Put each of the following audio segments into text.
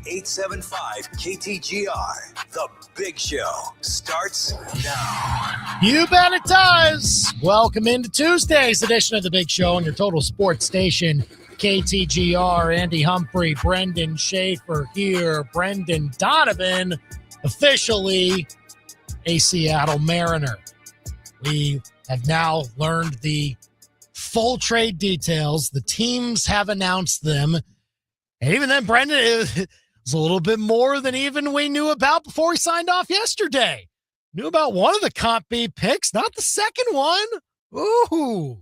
875-KTGR. The Big Show starts now. You bet it does. Welcome into Tuesday's edition of The Big Show on your total sports station, KTGR. Andy Humphrey, Brendan Schaefer here. Brendan Donovan, officially a Seattle Mariner. We have now learned the full trade details. The teams have announced them. And even then, Brendan, it was a little bit more than even we knew about before we signed off yesterday. Knew about one of the Comp B picks, not the second one. Ooh.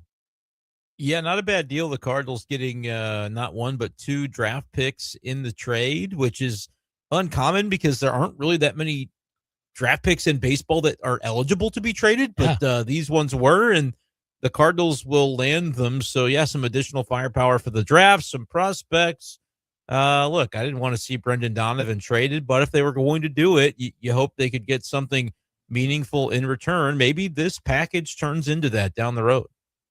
Yeah, not a bad deal. The Cardinals getting not one, but two draft picks in the trade, which is uncommon because there aren't really that many draft picks in baseball that are eligible to be traded, but these ones were, and the Cardinals will land them. So, yeah, some additional firepower for the draft, some prospects. Look, I didn't want to see Brendan Donovan traded, but if they were going to do it, you hope they could get something meaningful in return. Maybe this package turns into that down the road.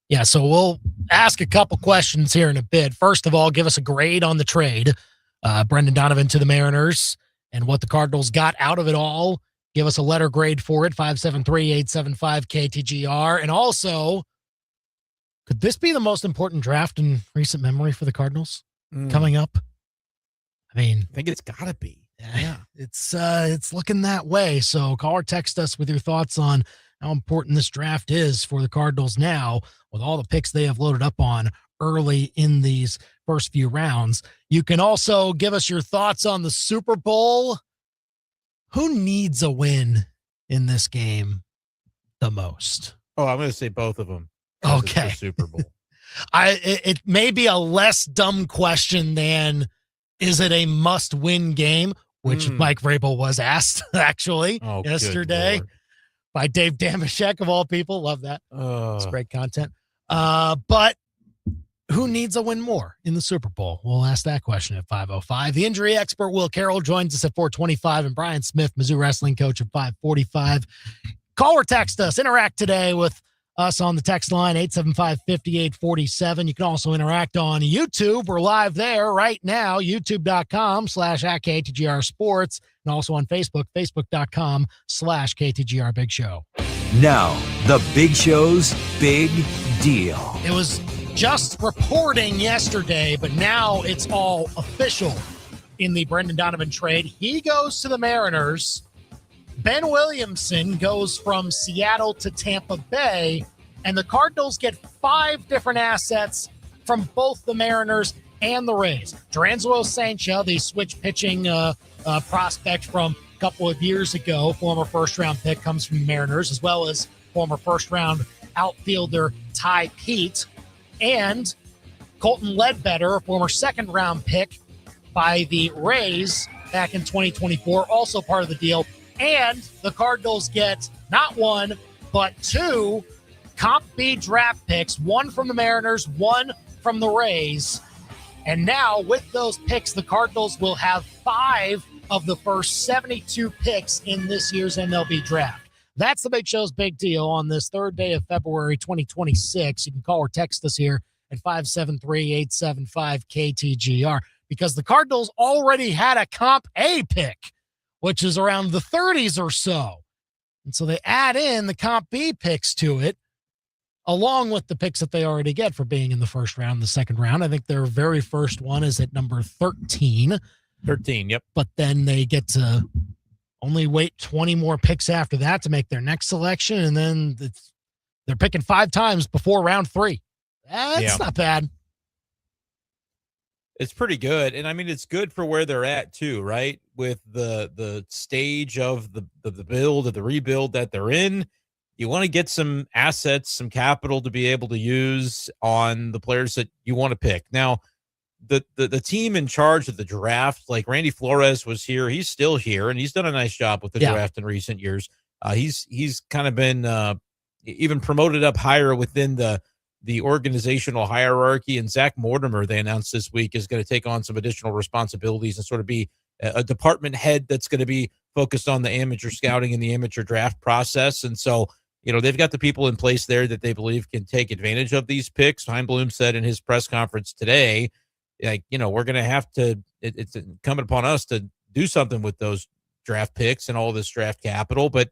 Yeah, so we'll ask a couple questions here in a bit. First of all, give us a grade on the trade. Brendan Donovan to the Mariners and what the Cardinals got out of it all. Give us a letter grade for it, 573-875-KTGR. And also, could this be the most important draft in recent memory for the Cardinals coming up? I mean, I think it's got to be. Yeah, it's looking that way. So call or text us with your thoughts on how important this draft is for the Cardinals now with all the picks they have loaded up on early in these first few rounds. You can also give us your thoughts on the Super Bowl. Who needs a win in this game the most? Oh, I'm going to say both of them. Okay. The Super Bowl. It may be a less dumb question than is it a must-win game, which Mike Vrabel was asked actually yesterday by Dave Damashek of all people. Love that. It's great content. But who needs a win more in the Super Bowl? We'll ask that question at 5:05. The injury expert Will Carroll joins us at 4:25, and Brian Smith, Mizzou wrestling coach, at 5:45. Call or text us. Interact today with us on the text line, 875-5847. You can also interact on YouTube. We're live there right now, youtube.com/@KTGR Sports, and also on Facebook, facebook.com/KTGR Big Show. Now, the Big Show's Big Deal. It was just reporting yesterday, but now it's all official in the Brendan Donovan trade. He goes to the Mariners. Ben Williamson goes from Seattle to Tampa Bay, and the Cardinals get 5 different assets from both the Mariners and the Rays. Durangelo Sancha, the switch pitching prospect from a couple of years ago, former first-round pick, comes from the Mariners, as well as former first-round outfielder Ty Pete. And Colton Ledbetter, a former second-round pick by the Rays back in 2024, also part of the deal. And the Cardinals get not one, but 2 Comp B draft picks, one from the Mariners, one from the Rays. And now with those picks, the Cardinals will have 5 of the first 72 picks in this year's MLB draft. That's the Big Show's Big Deal on this third day of February 2026. You can call or text us here at 573-875-KTGR because the Cardinals already had a Comp A pick, which is around the 30s or so. And so they add in the Comp B picks to it, along with the picks that they already get for being in the first round, the second round. I think their very first one is at number 13. 13, yep. But then they get to only wait 20 more picks after that to make their next selection, and then they're picking 5 times before round 3. That's not bad. It's pretty good. And I mean, it's good for where they're at too, right? With the stage of the build, of the rebuild that they're in. You want to get some assets, some capital to be able to use on the players that you want to pick. Now, the team in charge of the draft, like Randy Flores was here, he's still here, and he's done a nice job with the draft in recent years. He's kind of been even promoted up higher within the organizational hierarchy. And Zach Mortimer, they announced this week, is going to take on some additional responsibilities and sort of be a department head that's going to be focused on the amateur scouting and the amateur draft process. And so, they've got the people in place there that they believe can take advantage of these picks. Heimblum said in his press conference today, we're going to have to it's incumbent upon us to do something with those draft picks and all this draft capital. But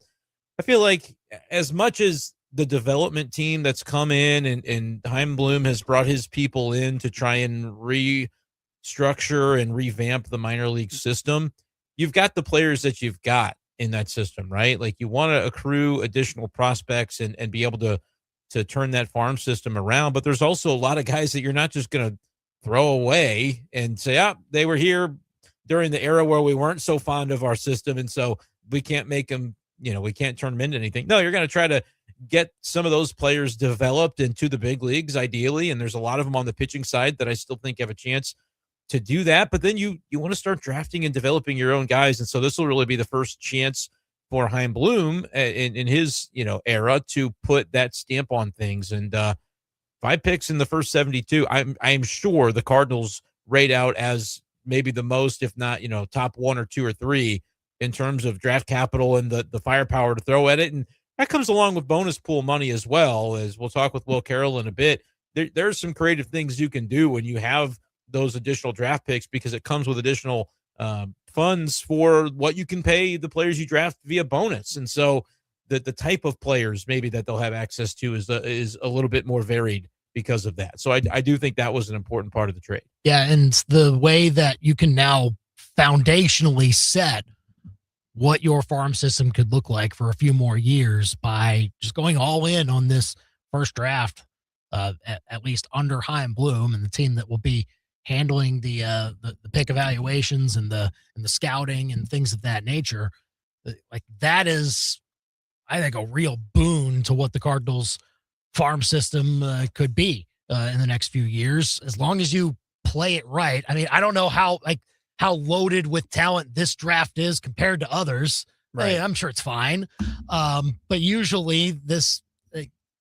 I feel like as much as the development team that's come in and Chaim Bloom has brought his people in to try and restructure and revamp the minor league system, you've got the players that you've got in that system, right? Like you want to accrue additional prospects and be able to turn that farm system around. But there's also a lot of guys that you're not just going to throw away and say, they were here during the era where we weren't so fond of our system. And so we can't make them, we can't turn them into anything. No, you're going to try to get some of those players developed into the big leagues, ideally. And there's a lot of them on the pitching side that I still think have a chance to do that. But then you want to start drafting and developing your own guys. And so this will really be the first chance for Chaim Bloom in his, era to put that stamp on things. And 5 picks in the first 72, I'm sure the Cardinals rate out as maybe the most, if not, top 1 or 2 or 3 in terms of draft capital and the firepower to throw at it. And that comes along with bonus pool money as well, as we'll talk with Will Carroll in a bit. There's some creative things you can do when you have those additional draft picks, because it comes with additional funds for what you can pay the players you draft via bonus. And so the type of players maybe that they'll have access to is a little bit more varied because of that. So I do think that was an important part of the trade. Yeah, and the way that you can now foundationally set what your farm system could look like for a few more years by just going all in on this first draft, at least under Chaim Bloom and the team that will be handling the pick evaluations and the scouting and things of that nature. Like that is, I think, a real boon to what the Cardinals farm system could be in the next few years, as long as you play it right. I mean, I don't know how loaded with talent this draft is compared to others. Right. I'm sure it's fine. But usually this,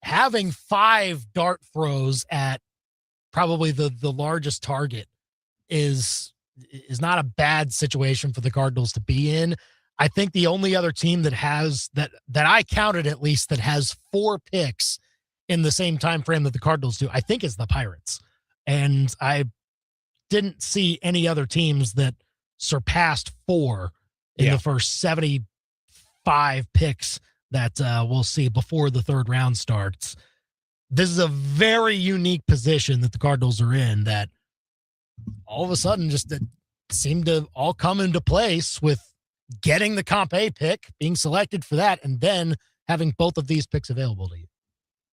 having 5 dart throws at probably the largest target is not a bad situation for the Cardinals to be in. I think the only other team that has that I counted, at least, that has 4 picks in the same time frame that the Cardinals do, I think, is the Pirates. And I didn't see any other teams that surpassed 4 in the first 75 picks that we'll see before the third round starts. This is a very unique position that the Cardinals are in, that all of a sudden just seemed to all come into place with getting the Comp A pick, being selected for that, and then having both of these picks available to you.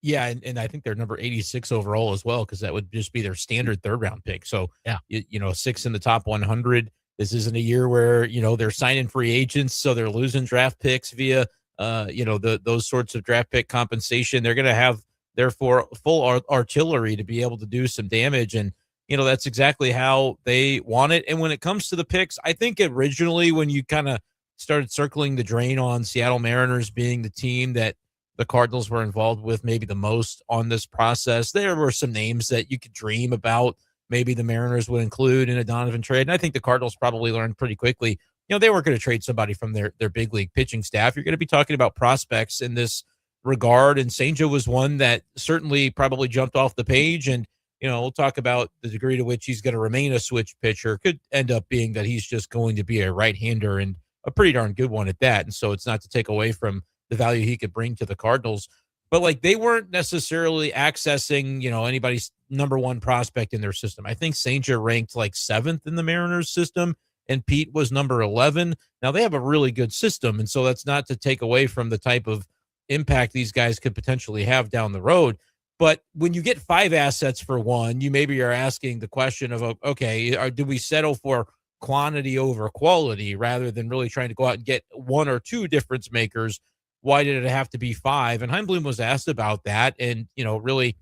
Yeah, and I think they're number 86 overall as well, because that would just be their standard third round pick. So, 6 in the top 100. This isn't a year where, they're signing free agents, so they're losing draft picks via, those sorts of draft pick compensation. They're going to have, therefore, full artillery to be able to do some damage. And, that's exactly how they want it. And when it comes to the picks, I think originally when you kind of started circling the drain on Seattle Mariners being the team that the Cardinals were involved with maybe the most on this process, there were some names that you could dream about maybe the Mariners would include in a Donovan trade. And I think the Cardinals probably learned pretty quickly, they weren't going to trade somebody from their big league pitching staff. You're going to be talking about prospects in this regard. And Senja was one that certainly probably jumped off the page. And, we'll talk about the degree to which he's going to remain a switch pitcher. Could end up being that he's just going to be a right-hander, and a pretty darn good one at that. And so it's not to take away from the value he could bring to the Cardinals, but they weren't necessarily accessing, anybody's number 1 prospect in their system. I think Senja ranked 7th in the Mariners system, and Pete was number 11. Now they have a really good system. And so that's not to take away from the type of impact these guys could potentially have down the road. But when you get 5 assets for one, you maybe are asking the question of, okay, do we settle for quantity over quality rather than really trying to go out and get 1 or 2 difference makers? Why did it have to be 5? And Chaim Bloom was asked about that, and, really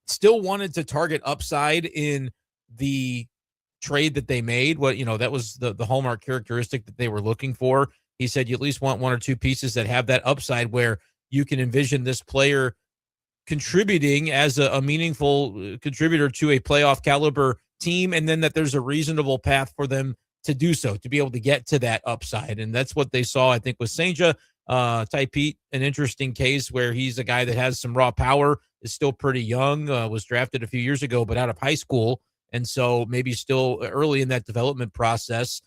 still wanted to target upside in the trade that they made. That was the hallmark characteristic that they were looking for. He said, you at least want 1 or 2 pieces that have that upside where you can envision this player contributing as a meaningful contributor to a playoff caliber team. And then that there's a reasonable path for them to do so, to be able to get to that upside. And that's what they saw, I think, with Senja. Ty Pete, an interesting case where he's a guy that has some raw power, is still pretty young, was drafted a few years ago, but out of high school, And so maybe still early in that development process,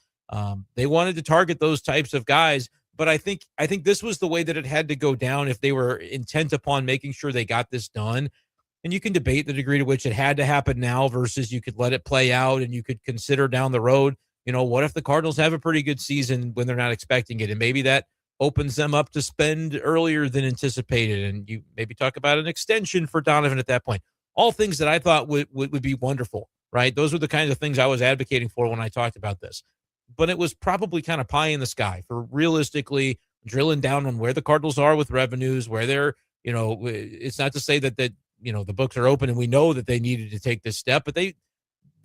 they wanted to target those types of guys. But I think this was the way that it had to go down if they were intent upon making sure they got this done. And you can debate the degree to which it had to happen now versus you could let it play out and you could consider down the road, what if the Cardinals have a pretty good season when they're not expecting it? And maybe that opens them up to spend earlier than anticipated. And you maybe talk about an extension for Donovan at that point. All things that I thought would be wonderful, right? Those were the kinds of things I was advocating for when I talked about this. But it was probably kind of pie in the sky for realistically drilling down on where the Cardinals are with revenues, where they're, it's not to say that the books are open and we know that they needed to take this step, but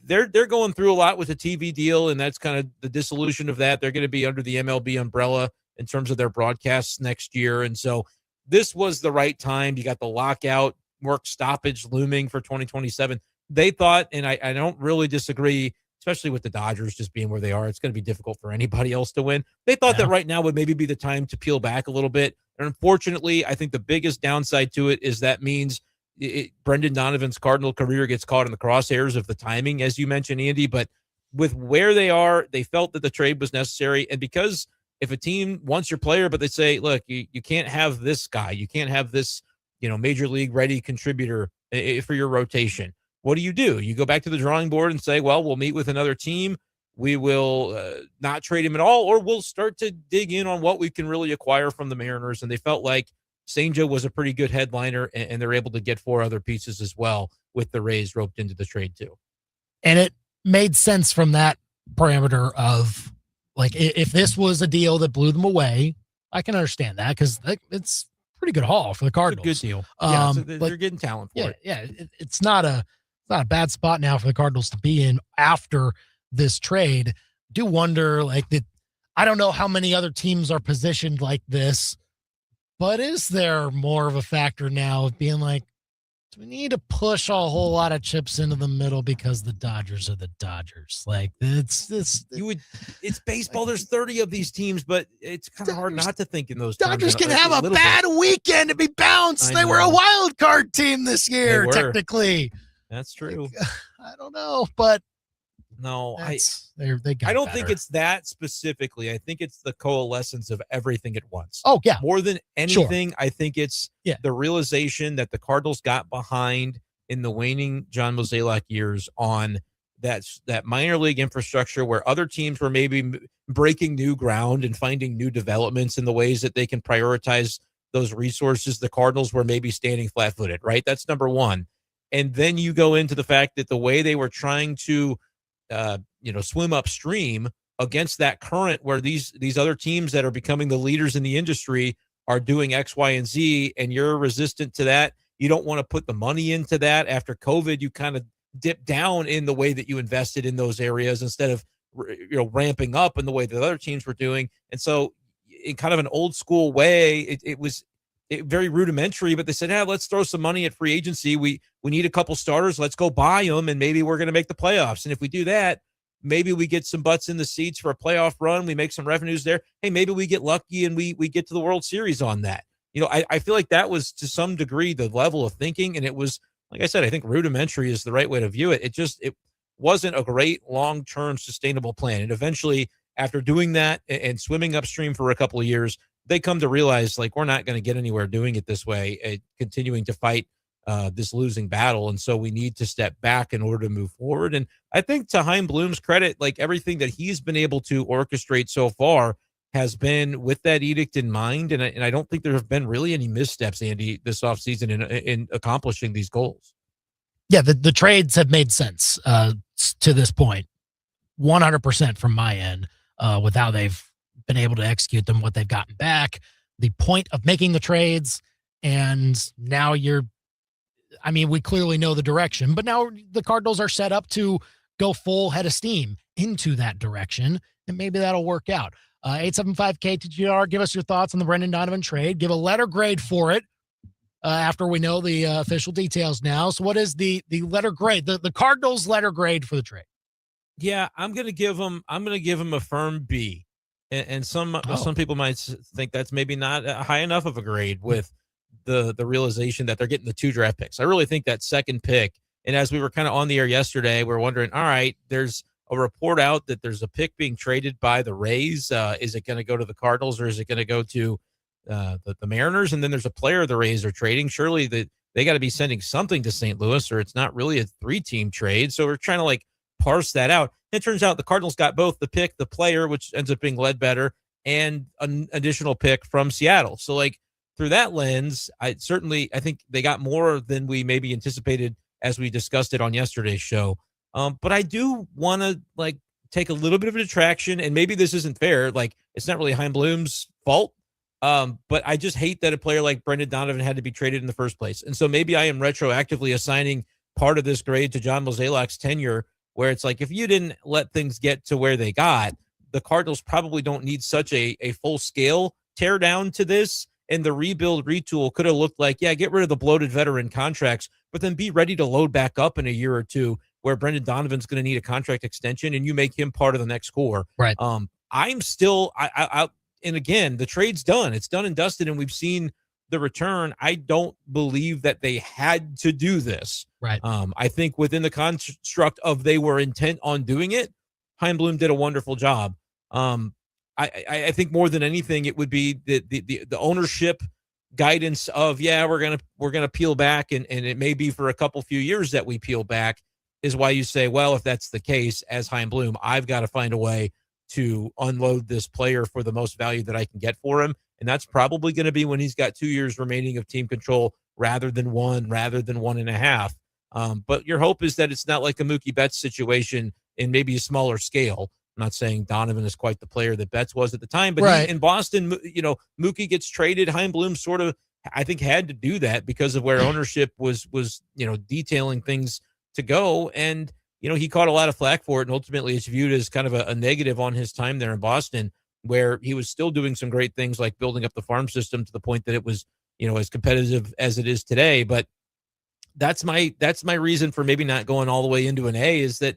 they're going through a lot with the TV deal, and that's kind of the dissolution of that. They're going to be under the MLB umbrella in terms of their broadcasts next year. And so this was the right time. You got the lockout work stoppage looming for 2027. They thought, and I don't really disagree, especially with the Dodgers just being where they are, it's going to be difficult for anybody else to win. They thought that right now would maybe be the time to peel back a little bit. And unfortunately, I think the biggest downside to it is that means Brendan Donovan's Cardinal career gets caught in the crosshairs of the timing, as you mentioned, Andy. But with where they are, they felt that the trade was necessary. And because if a team wants your player, but they say, look, you can't have this guy, you can't have this, major league ready contributor for your rotation. What do? You go back to the drawing board and say, well, we'll meet with another team. We will not trade him at all, or we'll start to dig in on what we can really acquire from the Mariners. And they felt like St. Joe was a pretty good headliner, and they're able to get 4 other pieces as well with the Rays roped into the trade too. And it made sense from that parameter of, like, if this was a deal that blew them away, I can understand that because it's pretty good haul for the Cardinals. Good deal. So they're getting talent for it. Yeah, it's not a bad spot now for the Cardinals to be in after this trade. Do wonder, I don't know how many other teams are positioned like this, but is there more of a factor now of being like, do we need to push a whole lot of chips into the middle because the Dodgers are the Dodgers? It's baseball. There's 30 of these teams, but it's kind of hard not to think in those terms. Dodgers can have a bad weekend to be bounced. They were a wild card team this year, technically. That's true. I don't know, but no, I don't think it's that specifically. I think it's the coalescence of everything at once. Oh, yeah. More than anything, sure. I think it's the realization that the Cardinals got behind in the waning John Mozeliak years on that minor league infrastructure where other teams were maybe breaking new ground and finding new developments in the ways that they can prioritize those resources. The Cardinals were maybe standing flat-footed, right? That's number one. And then you go into the fact that the way they were trying to swim upstream against that current where these other teams that are becoming the leaders in the industry are doing X, Y, and Z, and you're resistant to that. You don't want to put the money into that. After COVID, you kind of dip down in the way that you invested in those areas instead of ramping up in the way that other teams were doing. And so in kind of an old school way, it was very rudimentary, but they said, let's throw some money at free agency. We need a couple starters. Let's go buy them, and maybe we're going to make the playoffs. And if we do that, maybe we get some butts in the seats for a playoff run. We make some revenues there. Hey, maybe we get lucky and we get to the World Series on that. I feel like that was to some degree the level of thinking, and it was, like I said, I think rudimentary is the right way to view it. It wasn't a great long-term sustainable plan. And eventually, after doing that and swimming upstream for a couple of years, they come to realize, we're not going to get anywhere doing it this way, continuing to fight this losing battle. And so we need to step back in order to move forward. And I think to Chaim Bloom's credit, everything that he's been able to orchestrate so far has been with that edict in mind. And I don't think there have been really any missteps, Andy, this offseason in accomplishing these goals. Yeah, the trades have made sense to this point, 100% from my end, with how they've been able to execute them, what they've gotten back, the point of making the trades. And now we clearly know the direction, but now the Cardinals are set up to go full head of steam into that direction, and maybe that'll work out. 875-KTGR, give us your thoughts on the Brendan Donovan trade. Give a letter grade for it after we know the official details now. So what is the letter grade, the Cardinals letter grade for the trade? Yeah, I'm going to give them a firm B. And some people might think that's maybe not high enough of a grade with the realization that they're getting the 2 draft picks. I really think that second pick, And as we were kind of on the air yesterday, we're wondering, all right, there's a report out that there's a pick being traded by the Rays. Is it going to go to the Cardinals or is it going to go to the Mariners? And then there's a player the Rays are trading. Surely they got to be sending something to St. Louis, or it's not really a 3-team trade. So we're trying to like parse that out. It turns out the Cardinals got both the pick, the player, which ends up being Ledbetter, and an additional pick from Seattle. So like through that lens, I think they got more than we maybe anticipated as we discussed it on yesterday's show. But I do want to like take a little bit of a detraction, and maybe this isn't fair. Like it's not really Chaim Bloom's fault. But I just hate that a player like Brendan Donovan had to be traded in the first place. And so maybe I am retroactively assigning part of this grade to John Mozeliak's tenure, where it's like, if you didn't let things get to where they got, the Cardinals probably don't need such a full scale tear down to this. And the rebuild retool could have looked like, yeah, get rid of the bloated veteran contracts, but then be ready to load back up in a year or two where Brendan Donovan's going to need a contract extension and you make him part of the next core. Right. I'm still, and again, the trade's done. It's done and dusted, and we've seen the return. I don't believe that they had to do this. Right. I think within the construct of they were intent on doing it, Chaim Bloom did a wonderful job. I think more than anything, it would be the ownership guidance of, yeah, we're gonna peel back, and it may be for a couple few years that we peel back, is why you say, well, if that's the case, as Chaim Bloom, I've got to find a way to unload this player for the most value that I can get for him. And that's probably going to be when he's got 2 years remaining of team control rather than 1.5. But your hope is that it's not like a Mookie Betts situation in maybe a smaller scale. I'm not saying Donovan is quite the player that Betts was at the time, but right. In Boston, Mookie gets traded. Chaim Bloom sort of, I think, had to do that because of where ownership was detailing things to go. And he caught a lot of flack for it, and ultimately it's viewed as kind of a negative on his time there in Boston, where he was still doing some great things like building up the farm system to the point that it was, as competitive as it is today. But that's my reason for maybe not going all the way into an A, is that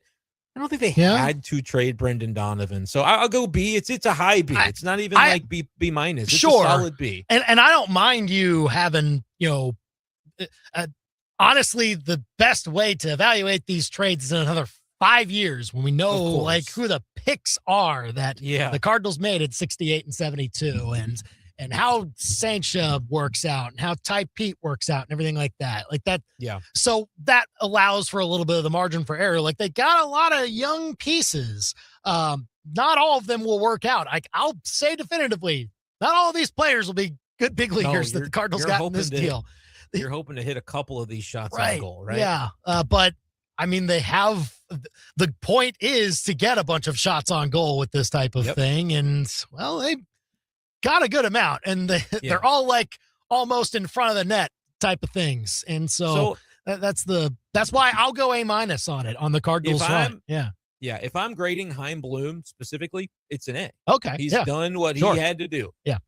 I don't think they had to trade Brendan Donovan. So I'll go B. It's a high B. It's not even like B minus. It's sure. a solid B. And I don't mind you having, honestly, the best way to evaluate these trades is in another 5 years when we know like who the picks are that the Cardinals made at 68 and 72 and how Saintia works out and how Ty Pete works out and everything like that. Like that. Yeah. So that allows for a little bit of the margin for error. Like they got a lot of young pieces. Not all of them will work out. I'll say definitively, not all of these players will be good big leaguers that the Cardinals got in this deal. You're hoping to hit a couple of these shots on goal, right? Yeah. But I mean, they have, the point is to get a bunch of shots on goal with this type of thing. And well, they got a good amount, and they're all like almost in front of the net type of things. And so that's why I'll go A- on it on the Cardinals. Yeah. If I'm grading Chaim Bloom specifically, it's an A. Okay. He's done what he had to do. Yeah.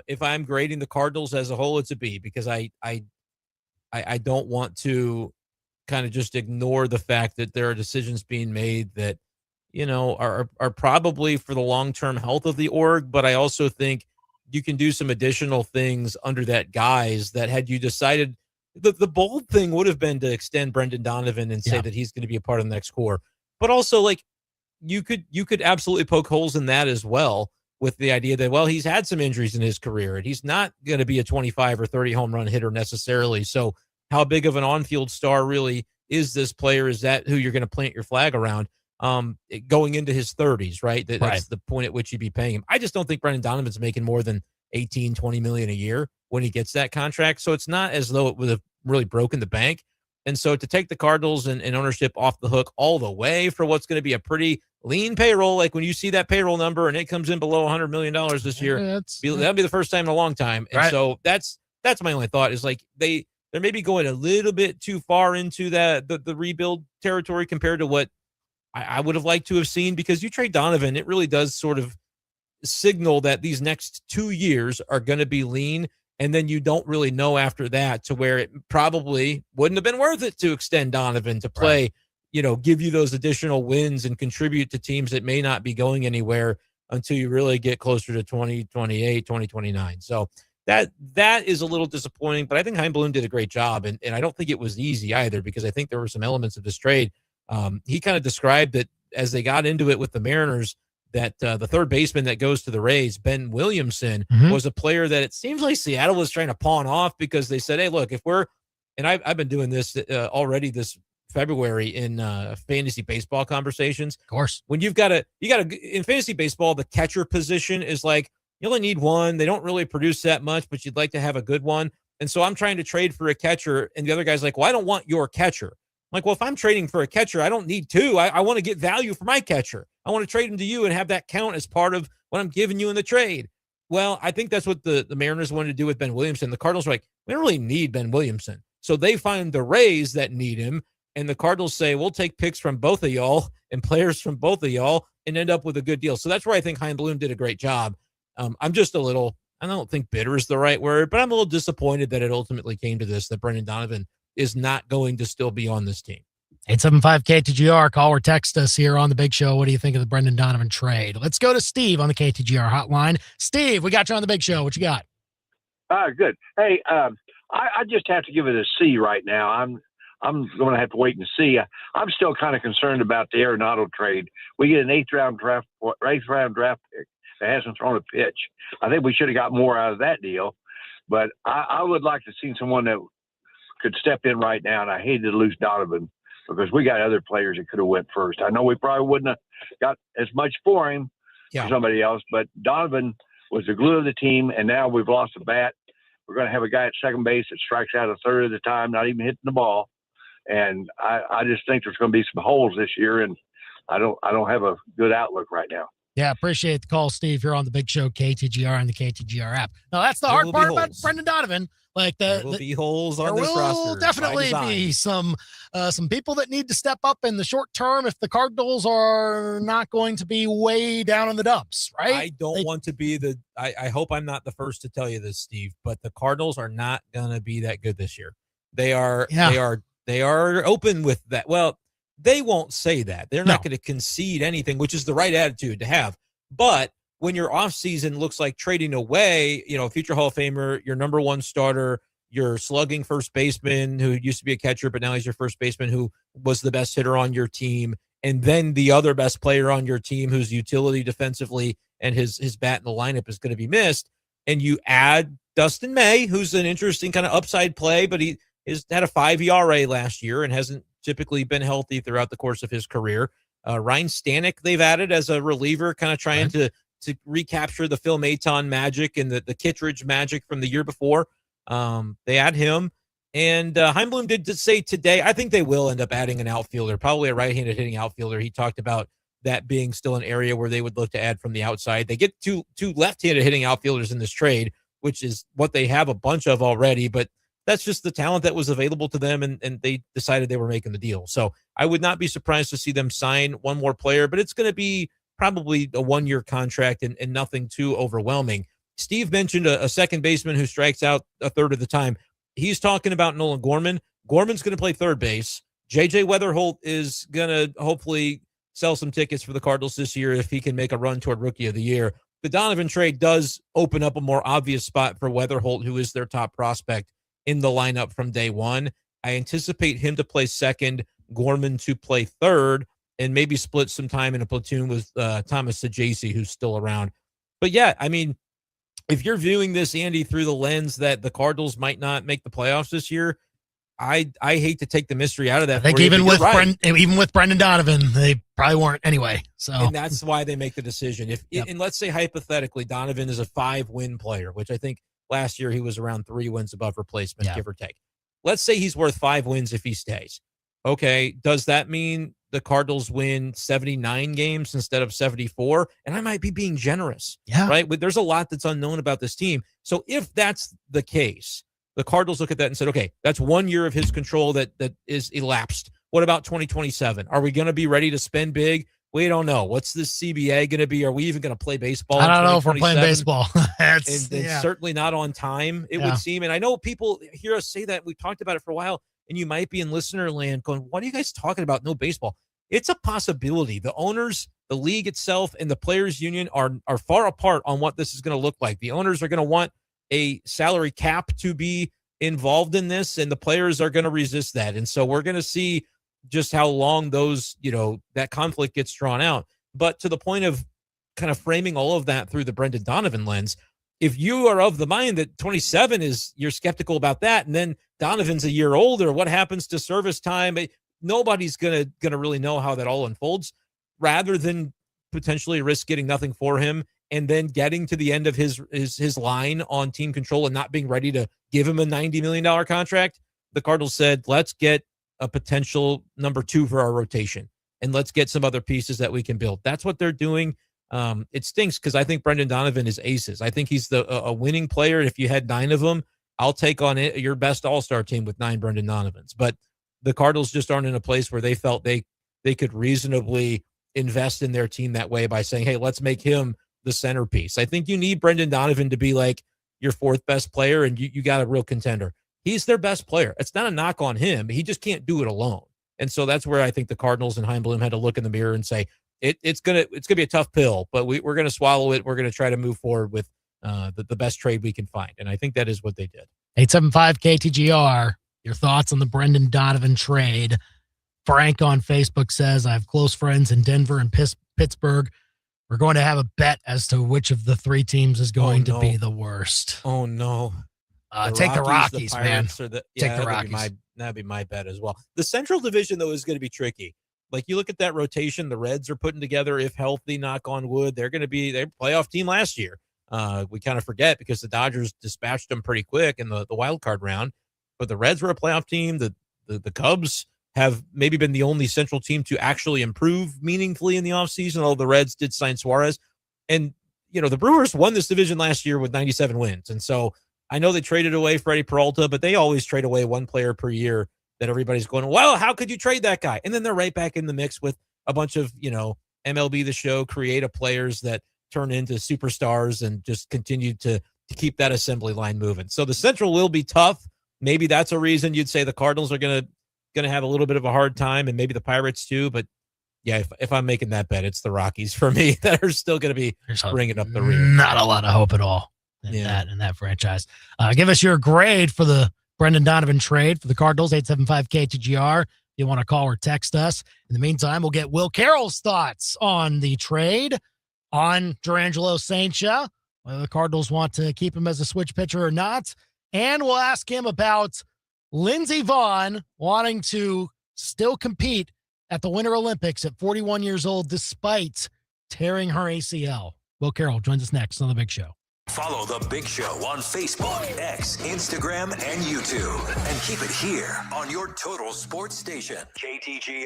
If I'm grading the Cardinals as a whole, it's a B, because I don't want to kind of just ignore the fact that there are decisions being made that, are probably for the long-term health of the org. But I also think you can do some additional things under that guise that, had you decided, the bold thing would have been to extend Brendan Donovan and say that he's going to be a part of the next core. But also, like, you could absolutely poke holes in that as well, with the idea that, well, he's had some injuries in his career and he's not going to be a 25 or 30 home run hitter necessarily. So how big of an on-field star really is this player? Is that who you're going to plant your flag around going into his 30s, right? That's the point at which you'd be paying him. I just don't think Brendan Donovan's making more than 18, 20 million a year when he gets that contract. So it's not as though it would have really broken the bank. And so to take the Cardinals and ownership off the hook all the way for what's going to be a pretty lean payroll, like when you see that payroll number and it comes in below $100 million this year, that'll be the first time in a long time. And so that's my only thought, is like they're maybe going a little bit too far into the rebuild territory compared to what I would have liked to have seen, because you trade Donovan, it really does sort of signal that these next 2 years are going to be lean. And then you don't really know after that, to where it probably wouldn't have been worth it to extend Donovan to play, give you those additional wins and contribute to teams that may not be going anywhere until you really get closer to 2028, 2029. So that is a little disappointing, but I think Hein Bloom did a great job, and I don't think it was easy either, because I think there were some elements of this trade. He kind of described that as they got into it with the Mariners, that the third baseman that goes to the Rays, Ben Williamson, was a player that it seems like Seattle was trying to pawn off, because they said, hey, look, if we're, and I've been doing this already this February in fantasy baseball conversations. Of course. When you got to, in fantasy baseball, the catcher position is like, you only need one. They don't really produce that much, but you'd like to have a good one. And so I'm trying to trade for a catcher, and the other guy's like, well, I don't want your catcher. I'm like, well, if I'm trading for a catcher, I don't need two. I want to get value for my catcher. I want to trade him to you and have that count as part of what I'm giving you in the trade. Well, I think that's what the Mariners wanted to do with Ben Williamson. The Cardinals were like, we don't really need Ben Williamson. So they find the Rays that need him, and the Cardinals say, we'll take picks from both of y'all and players from both of y'all and end up with a good deal. So that's where I think Hein Bloom did a great job. I'm just a little, I don't think bitter is the right word, but I'm a little disappointed that it ultimately came to this, that Brendan Donovan is not going to still be on this team. 875-KTGR, call or text us here on The Big Show. What do you think of the Brendan Donovan trade? Let's go to Steve on the KTGR hotline. Steve, we got you on The Big Show. What you got? Good. Hey, I just have to give it a C right now. I'm going to have to wait and see. I'm still kind of concerned about the Arenado trade. We get an eighth round draft pick that hasn't thrown a pitch. I think we should have got more out of that deal, but I would like to see someone that could step in right now. And I hated to lose Donovan, because we got other players that could have went first. I know we probably wouldn't have got as much for him for somebody else, but Donovan was the glue of the team, and now we've lost a bat. We're going to have a guy at second base that strikes out a third of the time, not even hitting the ball. And I just think there's going to be some holes this year, and I don't have a good outlook right now. Yeah, appreciate the call, Steve. You're on The Big Show, KTGR, and the KTGR app. Now, that's the hard part about Brendan Donovan. Like there will be holes on this roster. There will definitely be some people that need to step up in the short term if the Cardinals are not going to be way down in the dumps, right? I don't want to be I hope I'm not the first to tell you this, Steve, but the Cardinals are not going to be that good this year. They are open with that. Well, they won't say that. They're not going to concede anything, which is the right attitude to have. But when your offseason looks like trading away, future Hall of Famer, your number one starter, your slugging first baseman who used to be a catcher, but now he's your first baseman who was the best hitter on your team, and then the other best player on your team whose utility defensively and his bat in the lineup is going to be missed, and you add Dustin May, who's an interesting kind of upside play, but he has had a 5 ERA last year and hasn't typically been healthy throughout the course of his career. Ryan Stanek they've added as a reliever, kind of trying to recapture the Phil Maton magic and the Kittredge magic from the year before. They add him. And Hein Bloom did say today, I think they will end up adding an outfielder, probably a right-handed hitting outfielder. He talked about that being still an area where they would look to add from the outside. They get two left-handed hitting outfielders in this trade, which is what they have a bunch of already, but that's just the talent that was available to them, and they decided they were making the deal. So I would not be surprised to see them sign one more player, but it's going to be probably a one-year contract and nothing too overwhelming. Steve mentioned a second baseman who strikes out a third of the time. He's talking about Nolan Gorman. Gorman's going to play third base. J.J. Weatherholt is going to hopefully sell some tickets for the Cardinals this year if he can make a run toward Rookie of the Year. The Donovan trade does open up a more obvious spot for Weatherholt, who is their top prospect in the lineup from day one. I anticipate him to play second, Gorman to play third, and maybe split some time in a platoon with Thomas Sajaci, who's still around. But yeah, I mean, if you're viewing this, Andy, through the lens that the Cardinals might not make the playoffs this year, I hate to take the mystery out of that. I think even with Brendan Donovan, they probably weren't anyway. So, and that's why they make the decision. And let's say hypothetically, Donovan is a 5-win player, which I think last year he was around 3 wins above replacement, give or take. Let's say he's worth 5 wins if he stays. Okay, does that mean the Cardinals win 79 games instead of 74? And I might be being generous, right? But there's a lot that's unknown about this team. So if that's the case, the Cardinals look at that and said, okay, that's 1 year of his control that is elapsed. What about 2027? Are we going to be ready to spend big? We don't know. What's this CBA going to be? Are we even going to play baseball? I don't know if we're playing baseball. It's certainly not on time, it would seem. And I know people hear us say that. We've talked about it for a while, and you might be in listener land going, what are you guys talking about? No baseball. It's a possibility. The owners, the league itself, and the players union are far apart on what this is going to look like. The owners are going to want a salary cap to be involved in this, and the players are going to resist that. And so we're going to see just how long that conflict gets drawn out. But to the point of kind of framing all of that through the Brendan Donovan lens, if you are of the mind that 27 you're skeptical about that, and then Donovan's a year older, what happens to service time? Nobody's gonna really know how that all unfolds, rather than potentially risk getting nothing for him and then getting to the end of his line on team control and not being ready to give him a $90 million contract. The Cardinals said, let's get a potential number 2 for our rotation, and let's get some other pieces that we can build. That's what they're doing. It stinks because I think Brendan Donovan is aces. I think he's a winning player. If you had 9 of them, I'll take on your best all-star team with 9 Brendan Donovans. But the Cardinals just aren't in a place where they felt they could reasonably invest in their team that way by saying, hey, let's make him the centerpiece. I think you need Brendan Donovan to be like your 4th best player, and you got a real contender. He's their best player. It's not a knock on him. He just can't do it alone. And so that's where I think the Cardinals and Chaim Bloom had to look in the mirror and say, it's gonna be a tough pill, but we're gonna swallow it. We're gonna try to move forward with the best trade we can find. And I think that is what they did. 875 KTGR, your thoughts on the Brendan Donovan trade. Frank on Facebook says, I have close friends in Denver and Pittsburgh. We're going to have a bet as to which of the 3 teams is going to be the worst. Oh, no. Take the Rockies, man. Take the Rockies. That'd be my bet as well. The Central Division, though, is going to be tricky. Like, you look at that rotation, the Reds are putting together, if healthy, knock on wood, they're a playoff team last year. We kind of forget because the Dodgers dispatched them pretty quick in the wild card round. But the Reds were a playoff team. The Cubs have maybe been the only Central team to actually improve meaningfully in the offseason, although the Reds did sign Suarez. And, the Brewers won this division last year with 97 wins. And so I know they traded away Freddie Peralta, but they always trade away one player per year that everybody's going, well, how could you trade that guy? And then they're right back in the mix with a bunch of, MLB The Show creative players that turn into superstars and just continue to keep that assembly line moving. So the Central will be tough. Maybe that's a reason you'd say the Cardinals are going to have a little bit of a hard time, and maybe the Pirates too. But yeah, if I'm making that bet, it's the Rockies for me that are still going to be bringing up the rear. Not a lot of hope at all in that franchise. Give us your grade for the Brendan Donovan trade for the Cardinals, 875 KTGR. If you want to call or text us. In the meantime, we'll get Will Carroll's thoughts on the trade, on Durangelo Saintia, whether the Cardinals want to keep him as a switch pitcher or not. And we'll ask him about Lindsey Vonn wanting to still compete at the Winter Olympics at 41 years old, despite tearing her ACL. Will Carroll joins us next on The Big Show. Follow The Big Show on Facebook, X, Instagram, and YouTube. And keep it here on your total sports station, KTGR.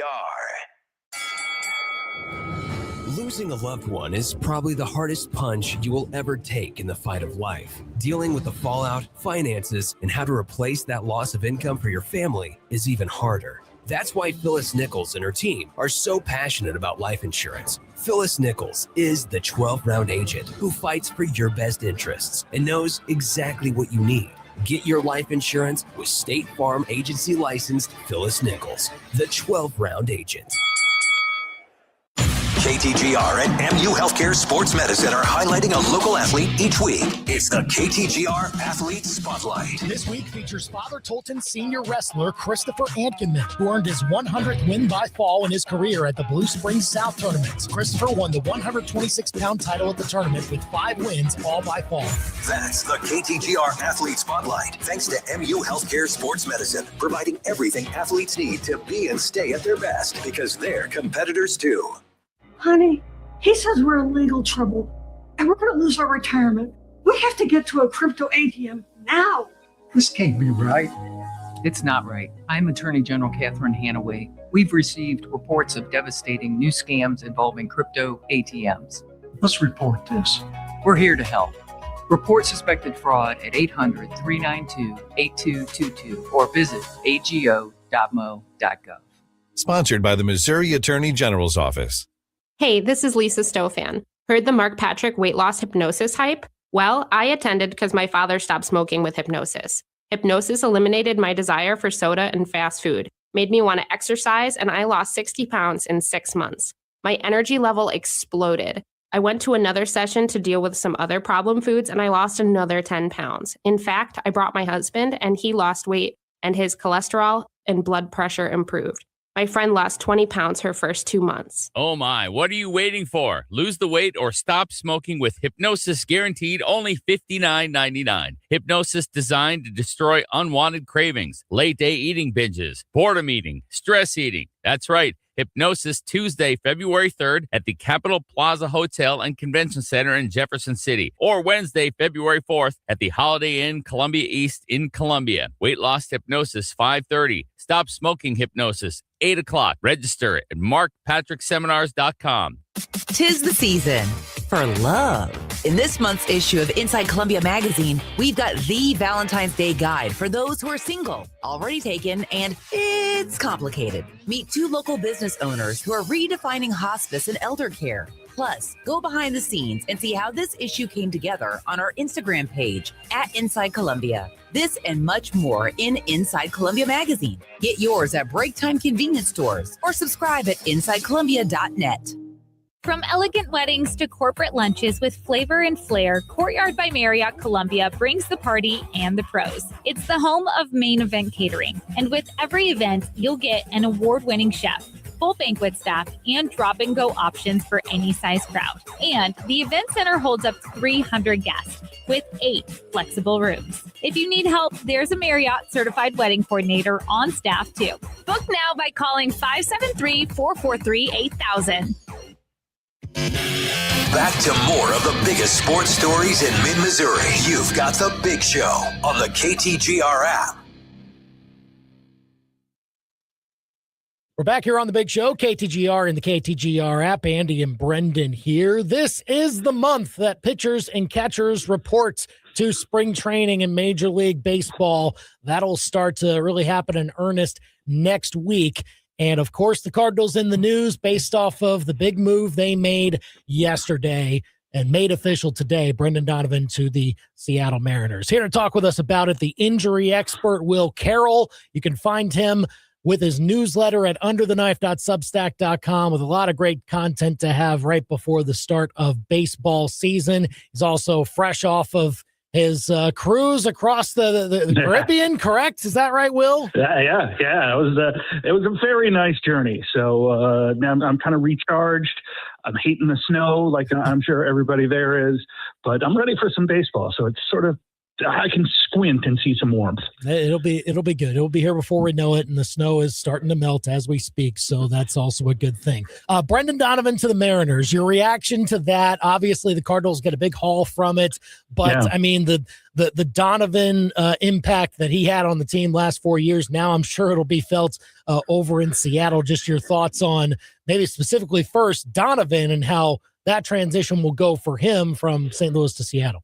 Losing a loved one is probably the hardest punch you will ever take in the fight of life. Dealing with the fallout, finances, and how to replace that loss of income for your family is even harder. That's why Phyllis Nichols and her team are so passionate about life insurance. Phyllis Nichols is the 12-round agent who fights for your best interests and knows exactly what you need. Get your life insurance with State Farm Agency licensed Phyllis Nichols, the 12-round agent. KTGR and MU Healthcare Sports Medicine are highlighting a local athlete each week. It's the KTGR Athlete Spotlight. This week features Father Tolton senior wrestler Christopher Ankinman, who earned his 100th win by fall in his career at the Blue Springs South Tournament. Christopher won the 126-pound title at the tournament with 5 wins, all by fall. That's the KTGR Athlete Spotlight. Thanks to MU Healthcare Sports Medicine, providing everything athletes need to be and stay at their best because they're competitors too. Honey, he says we're in legal trouble and we're going to lose our retirement. We have to get to a crypto ATM now. This can't be right. It's not right. I'm Attorney General Catherine Hanaway. We've received reports of devastating new scams involving crypto ATMs. Let's report this. We're here to help. Report suspected fraud at 800-392-8222 or visit ago.mo.gov. Sponsored by the Missouri Attorney General's Office. Hey, this is Lisa Stofan. Heard the Mark Patrick weight loss hypnosis hype? Well, I attended because my father stopped smoking with hypnosis. Hypnosis eliminated my desire for soda and fast food, made me want to exercise, and I lost 60 pounds in 6 months. My energy level exploded. I went to another session to deal with some other problem foods, and I lost another 10 pounds. In fact, I brought my husband, and he lost weight, and his cholesterol and blood pressure improved. My friend lost 20 pounds her first 2 months. Oh my, what are you waiting for? Lose the weight or stop smoking with Hypnosis, guaranteed only $59.99. Hypnosis designed to destroy unwanted cravings, late day eating binges, boredom eating, stress eating. That's right. Hypnosis Tuesday, February 3rd at the Capitol Plaza Hotel and Convention Center in Jefferson City, or Wednesday, February 4th at the Holiday Inn Columbia East in Columbia. Weight loss hypnosis 5:30. Stop smoking hypnosis 8 o'clock. Register at markpatrickseminars.com. 'Tis the season for love. In this month's issue of Inside Columbia Magazine, we've got the Valentine's Day guide for those who are single, already taken, and it's complicated. Meet 2 local business owners who are redefining hospice and elder care. Plus, go behind the scenes and see how this issue came together on our Instagram page at Inside Columbia. This and much more in Inside Columbia Magazine. Get yours at break time convenience stores or subscribe at InsideColumbia.net. From elegant weddings to corporate lunches with flavor and flair, Courtyard by Marriott Columbia brings the party and the pros. It's the home of Main Event Catering. And with every event, you'll get an award-winning chef, full banquet staff, and drop-and-go options for any size crowd. And the event center holds up 300 guests with 8 flexible rooms. If you need help, there's a Marriott certified wedding coordinator on staff too. Book now by calling 573-443-8000. Back to more of the biggest sports stories in mid-Missouri. You've got The Big Show on the KTGR app. We're back here on The Big Show, KTGR and the KTGR app. Andy and Brendan here. This is the month that pitchers and catchers report to spring training in Major League Baseball. That'll start to really happen in earnest next week. And, of course, the Cardinals in the news based off of the big move they made yesterday and made official today, Brendan Donovan to the Seattle Mariners. Here to talk with us about it, the injury expert, Will Carroll. You can find him with his newsletter at undertheknife.substack.com with a lot of great content to have right before the start of baseball season. He's also fresh off of his cruise across the Caribbean, correct? Is that right, Will? Yeah. It was a very nice journey. So now I'm kind of recharged. I'm hating the snow, like I'm sure everybody there is, but I'm ready for some baseball. So it's sort of, I can squint and see some warmth. It'll be good. It'll be here before we know it, and the snow is starting to melt as we speak, so that's also a good thing. Brendan Donovan to the Mariners, your reaction to that? Obviously, the Cardinals get a big haul from it, but yeah. I mean, the Donovan impact that he had on the team last 4 years, now I'm sure it'll be felt over in Seattle. Just your thoughts on maybe specifically first Donovan and how that transition will go for him from St. Louis to Seattle.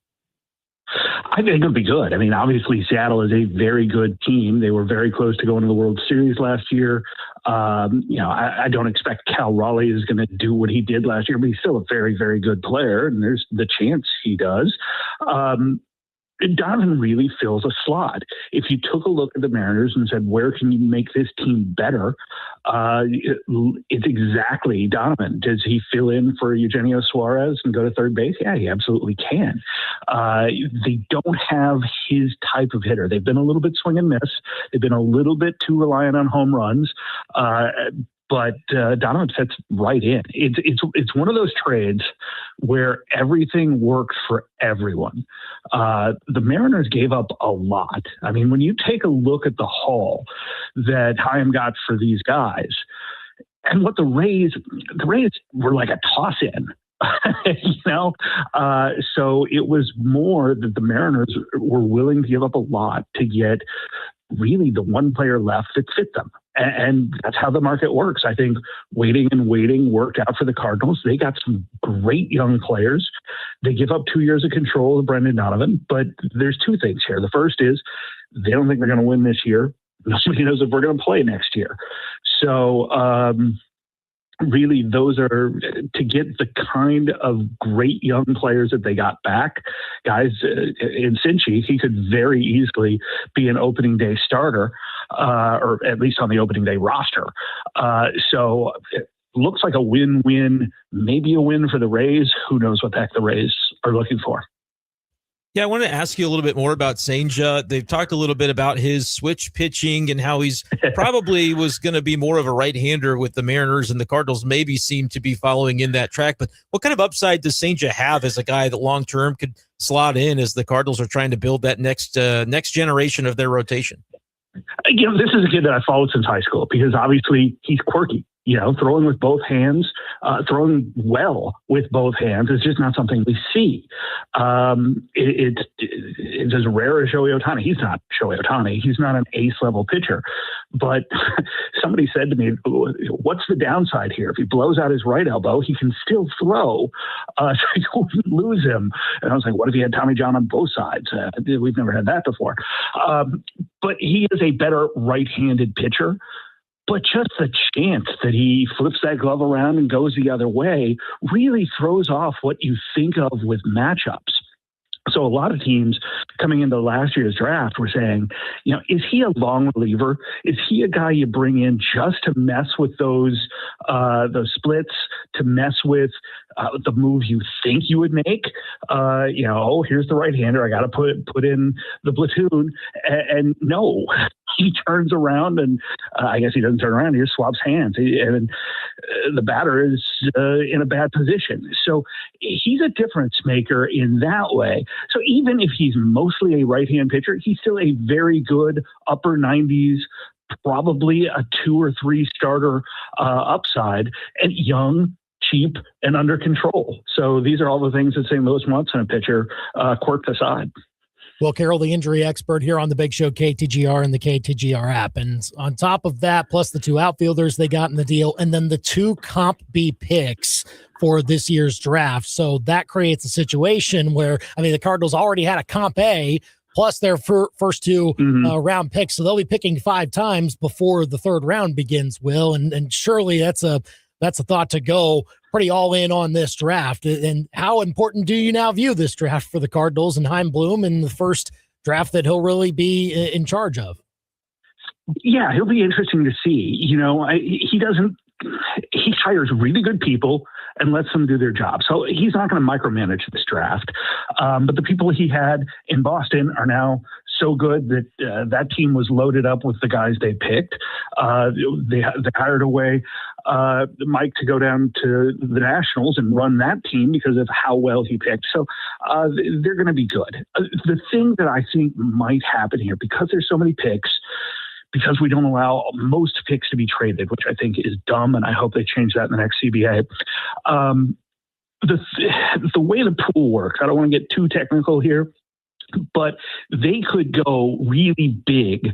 I think it'll be good. I mean, obviously, Seattle is a very good team. They were very close to going to the World Series last year. I don't expect Cal Raleigh is going to do what he did last year, but he's still a very, very good player, and there's the chance he does. Donovan really fills a slot. If you took a look at the Mariners and said, where can you make this team better? It's exactly Donovan. Does he fill in for Eugenio Suarez and go to third base? Yeah, he absolutely can. They don't have his type of hitter. They've been a little bit swing and miss. They've been a little bit too reliant on home runs. But Donovan fits right in. It's one of those trades where everything works for everyone. The Mariners gave up a lot. I mean, when you take a look at the haul that Chaim got for these guys, and what the Rays were like a toss-in. So it was more that the Mariners were willing to give up a lot to get really the one player left that fit them. And that's how the market works. I think waiting worked out for the Cardinals. They got some great young players. They give up 2 years of control of Brendan Donovan, but there's two things here. The first is they don't think they're going to win this year. Nobody knows if we're going to play next year. So, really, those are to get the kind of great young players that they got back. Guys, in Cincy, he could very easily be an opening day starter, or at least on the opening day roster. So looks like a win-win, maybe a win for the Rays. Who knows what the heck the Rays are looking for. Yeah, I want to ask you a little bit more about Senja. They've talked a little bit about his switch pitching and how he's probably was going to be more of a right-hander with the Mariners, and the Cardinals maybe seem to be following in that track. But what kind of upside does Senja have as a guy that long-term could slot in as the Cardinals are trying to build that next generation of their rotation? This is a kid that I followed since high school because obviously he's quirky. Throwing with both hands, throwing well with both hands is just not something we see. It's as rare as Shohei Ohtani. He's not Shohei Ohtani. He's not an ace-level pitcher. But somebody said to me, what's the downside here? If he blows out his right elbow, he can still throw, so you wouldn't lose him. And I was like, what if he had Tommy John on both sides? We've never had that before. But he is a better right-handed pitcher. But just the chance that he flips that glove around and goes the other way really throws off what you think of with matchups. So a lot of teams coming into last year's draft were saying, is he a long reliever? Is he a guy you bring in just to mess with those splits, to mess with the move you think you would make? Here's the right-hander. I got to put in the platoon. And no, he turns around and I guess he doesn't turn around. He just swaps hands. And the batter is in a bad position. So he's a difference maker in that way. So even if he's mostly a right-hand pitcher, he's still a very good upper 90s, probably a 2 or 3 starter upside, and young, cheap, and under control. So these are all the things that St. Louis wants in a pitcher, quirks aside. Well, Carroll, the injury expert here on the Big Show, KTGR and the KTGR app. And on top of that, plus the 2 outfielders they got in the deal, and then the 2 Comp B picks for this year's draft. So that creates a situation where, the Cardinals already had a Comp A plus their first 2 round picks. So they'll be picking 5 times before the 3rd round begins, Will. And surely that's a thought to go pretty all in on this draft. And how important do you now view this draft for the Cardinals and Chaim Bloom in the first draft that he'll really be in charge of? Yeah, he'll be interesting to see. He hires really good people and lets them do their job. So he's not going to micromanage this draft. But the people he had in Boston are now so good that that team was loaded up with the guys they picked. They hired away Mike to go down to the Nationals and run that team because of how well he picked. So they're going to be good. The thing that I think might happen here, because there's so many picks, because we don't allow most picks to be traded, which I think is dumb, and I hope they change that in the next CBA. The way the pool works, I don't want to get too technical here, but they could go really big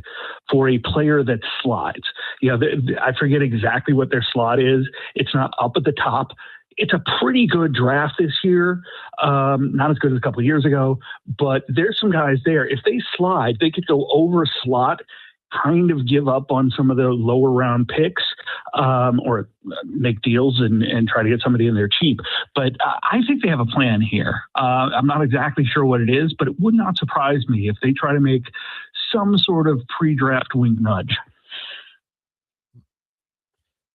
for a player that slides. I forget exactly what their slot is. It's not up at the top. It's a pretty good draft this year. Not as good as a couple of years ago, but there's some guys there. If they slide, they could go over a slot, kind of give up on some of the lower round picks, or make deals and try to get somebody in there cheap. But I think they have a plan here. I'm not exactly sure what it is, but it would not surprise me if they try to make some sort of pre-draft wink nudge.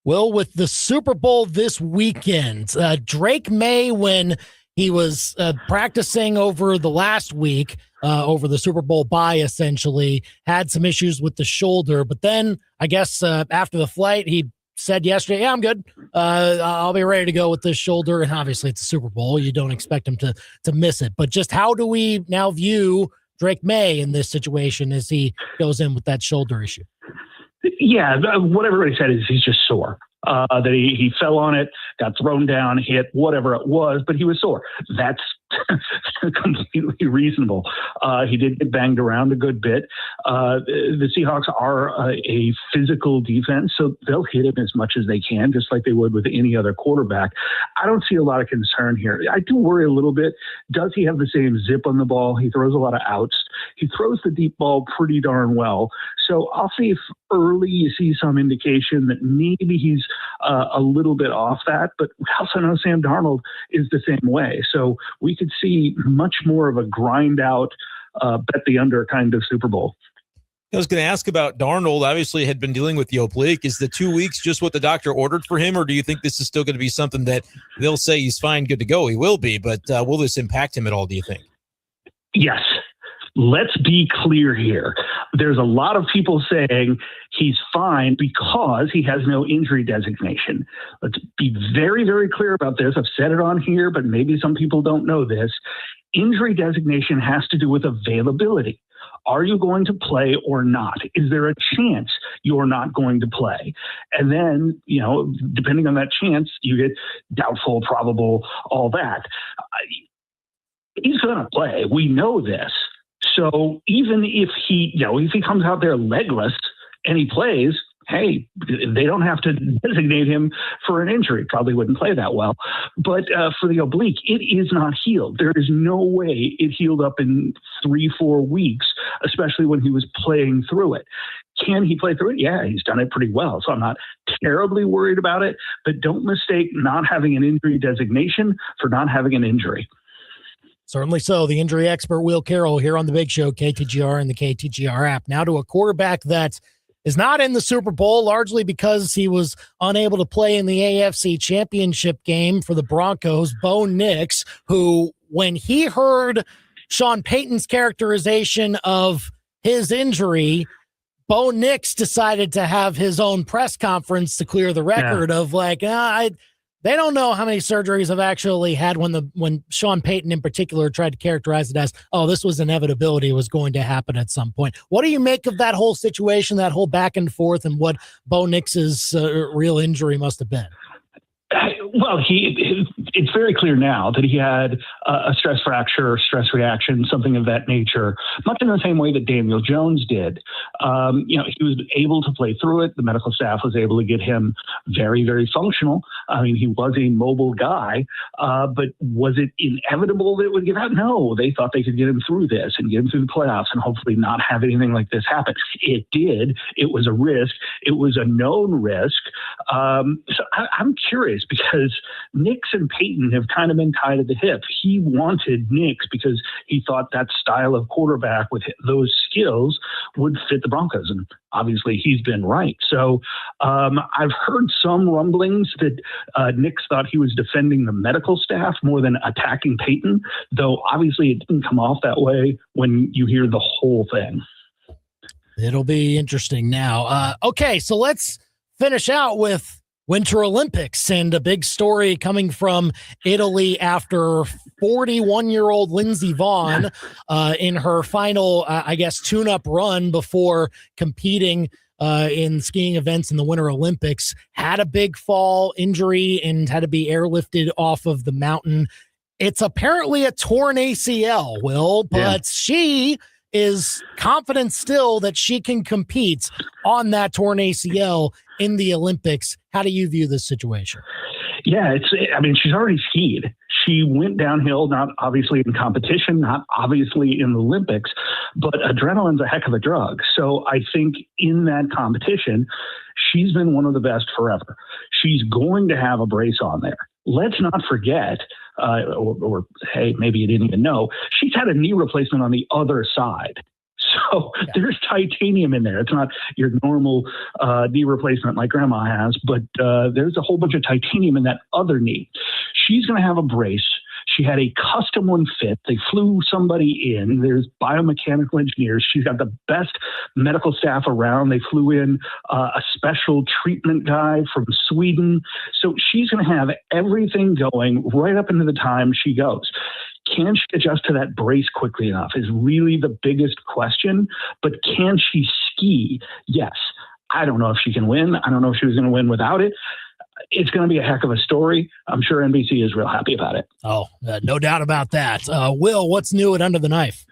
Well, with the Super Bowl this weekend, Drake May, when he was practicing over the last week, over the Super Bowl bye, essentially, had some issues with the shoulder. But then, I guess, after the flight, he said yesterday, yeah, I'm good. I'll be ready to go with this shoulder. And obviously, it's a Super Bowl. You don't expect him to miss it. But just how do we now view Drake May in this situation as he goes in with that shoulder issue? Yeah, what everybody said is he's just sore. That he fell on it, got thrown down, hit, whatever it was, but he was sore. That's completely reasonable. He did get banged around a good bit. The Seahawks are a physical defense, so they'll hit him as much as they can, just like they would with any other quarterback. I don't see a lot of concern here. I do worry a little bit. Does he have the same zip on the ball? He throws a lot of outs. He throws the deep ball pretty darn well. So I'll see if early you see some indication that maybe he's a little bit off that, but we also know Sam Darnold is the same way. So we could see much more of a grind out, bet the under kind of Super Bowl. I was going to ask about Darnold. Obviously had been dealing with the oblique. Is the 2 weeks just what the doctor ordered for him, or do you think this is still going to be something that they'll say he's fine, good to go? He will be, but will this impact him at all, do you think? Yes. Let's be clear here. There's a lot of people saying he's fine because he has no injury designation. Let's be very, very clear about this. I've said it on here, but maybe some people don't know this. Injury designation has to do with availability. Are you going to play or not? Is there a chance you're not going to play? And then, depending on that chance, you get doubtful, probable, all that. He's going to play. We know this. So even if if he comes out there legless and he plays, hey, they don't have to designate him for an injury. Probably wouldn't play that well. But for the oblique, it is not healed. There is no way it healed up in 3-4 weeks, especially when he was playing through it. Can he play through it? Yeah, he's done it pretty well. So I'm not terribly worried about it. But don't mistake not having an injury designation for not having an injury. Certainly so. The injury expert, Will Carroll, here on the Big Show, KTGR and the KTGR app. Now to a quarterback that is not in the Super Bowl, largely because he was unable to play in the AFC Championship game for the Broncos, Bo Nix, who, when he heard Sean Payton's characterization of his injury, Bo Nix decided to have his own press conference to clear the record of they don't know how many surgeries I've actually had when Sean Payton in particular tried to characterize it as, this was inevitability. It was going to happen at some point. What do you make of that whole situation, that whole back and forth, and what Bo Nix's real injury must have been? Well, it's very clear now that he had a stress fracture, stress reaction, something of that nature, much in the same way that Daniel Jones did. He was able to play through it. The medical staff was able to get him very, very functional. I mean, he was a mobile guy, but was it inevitable that it would get out? No, they thought they could get him through this and get him through the playoffs and hopefully not have anything like this happen. It did. It was a risk. It was a known risk. So I'm curious, because Nix and Peyton have kind of been tied at the hip. He wanted Nix because he thought that style of quarterback with those skills would fit the Broncos. And obviously he's been right. So I've heard some rumblings that Nix thought he was defending the medical staff more than attacking Peyton, though obviously it didn't come off that way when you hear the whole thing. It'll be interesting now. Okay, so let's finish out with Winter Olympics and a big story coming from Italy after 41-year-old Lindsey Vonn in her final, tune-up run before competing in skiing events in the Winter Olympics, had a big fall injury and had to be airlifted off of the mountain. It's apparently a torn ACL, Will, but she is confident still that she can compete on that torn ACL in the Olympics. How do you view this situation? Yeah, she's already skied. She went downhill, not obviously in competition, not obviously in the Olympics, but adrenaline's a heck of a drug. So I think in that competition, she's been one of the best forever. She's going to have a brace on there. Let's not forget, or hey, maybe you didn't even know, she's had a knee replacement on the other side. So there's titanium in there. It's not your normal knee replacement like grandma has, but there's a whole bunch of titanium in that other knee. She's going to have a brace. She had a custom one fit. They flew somebody in. There's biomechanical engineers. She's got the best medical staff around. They flew in a special treatment guy from Sweden. So she's going to have everything going right up into the time she goes. Can she adjust to that brace quickly enough is really the biggest question. But can she ski? Yes. I don't know if she can win. I don't know if she was going to win without it. It's going to be a heck of a story. I'm sure NBC is real happy about it. Oh, no doubt about that. Will, what's new at Under the Knife?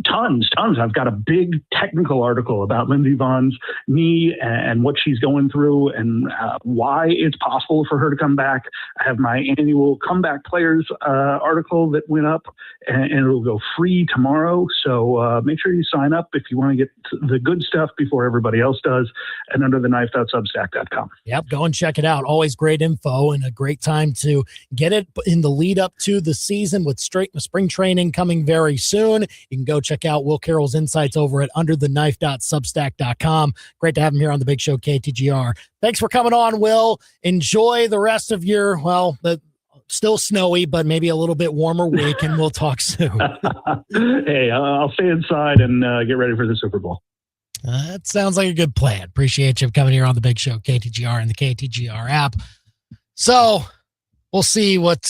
Tons. I've got a big technical article about Lindsey Vonn's knee and what she's going through and why it's possible for her to come back. I have my annual Comeback Players article that went up, and it'll go free tomorrow. So make sure you sign up if you want to get the good stuff before everybody else does at undertheknife.substack.com. Yep, go and check it out. Always great info and a great time to get it in the lead up to the season with spring training coming very soon. You can go check out Will Carroll's insights over at undertheknife.substack.com. Great to have him here on the Big Show, KTGR. Thanks for coming on, Will. Enjoy the rest of your, still snowy, but maybe a little bit warmer week, and we'll talk soon. Hey, I'll stay inside and get ready for the Super Bowl. That sounds like a good plan. Appreciate you coming here on the Big Show, KTGR, and the KTGR app. So we'll see what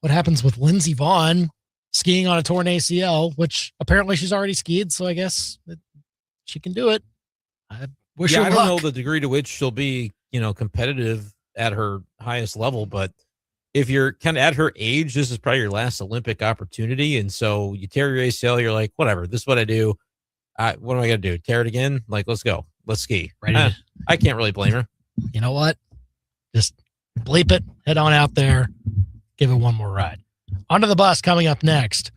happens with Lindsey Vaughn skiing on a torn ACL, which apparently she's already skied, so I guess she can do it. I don't know the degree to which she'll be, competitive at her highest level, but if you're kind of at her age, this is probably your last Olympic opportunity. And so you tear your ACL, you're like, whatever, this is what I do. What am I going to do? Tear it again? Like, let's go. Let's ski. Right? I can't really blame her. You know what? Just bleep it. Head on out there. Give it one more ride. Onto the bus coming up next.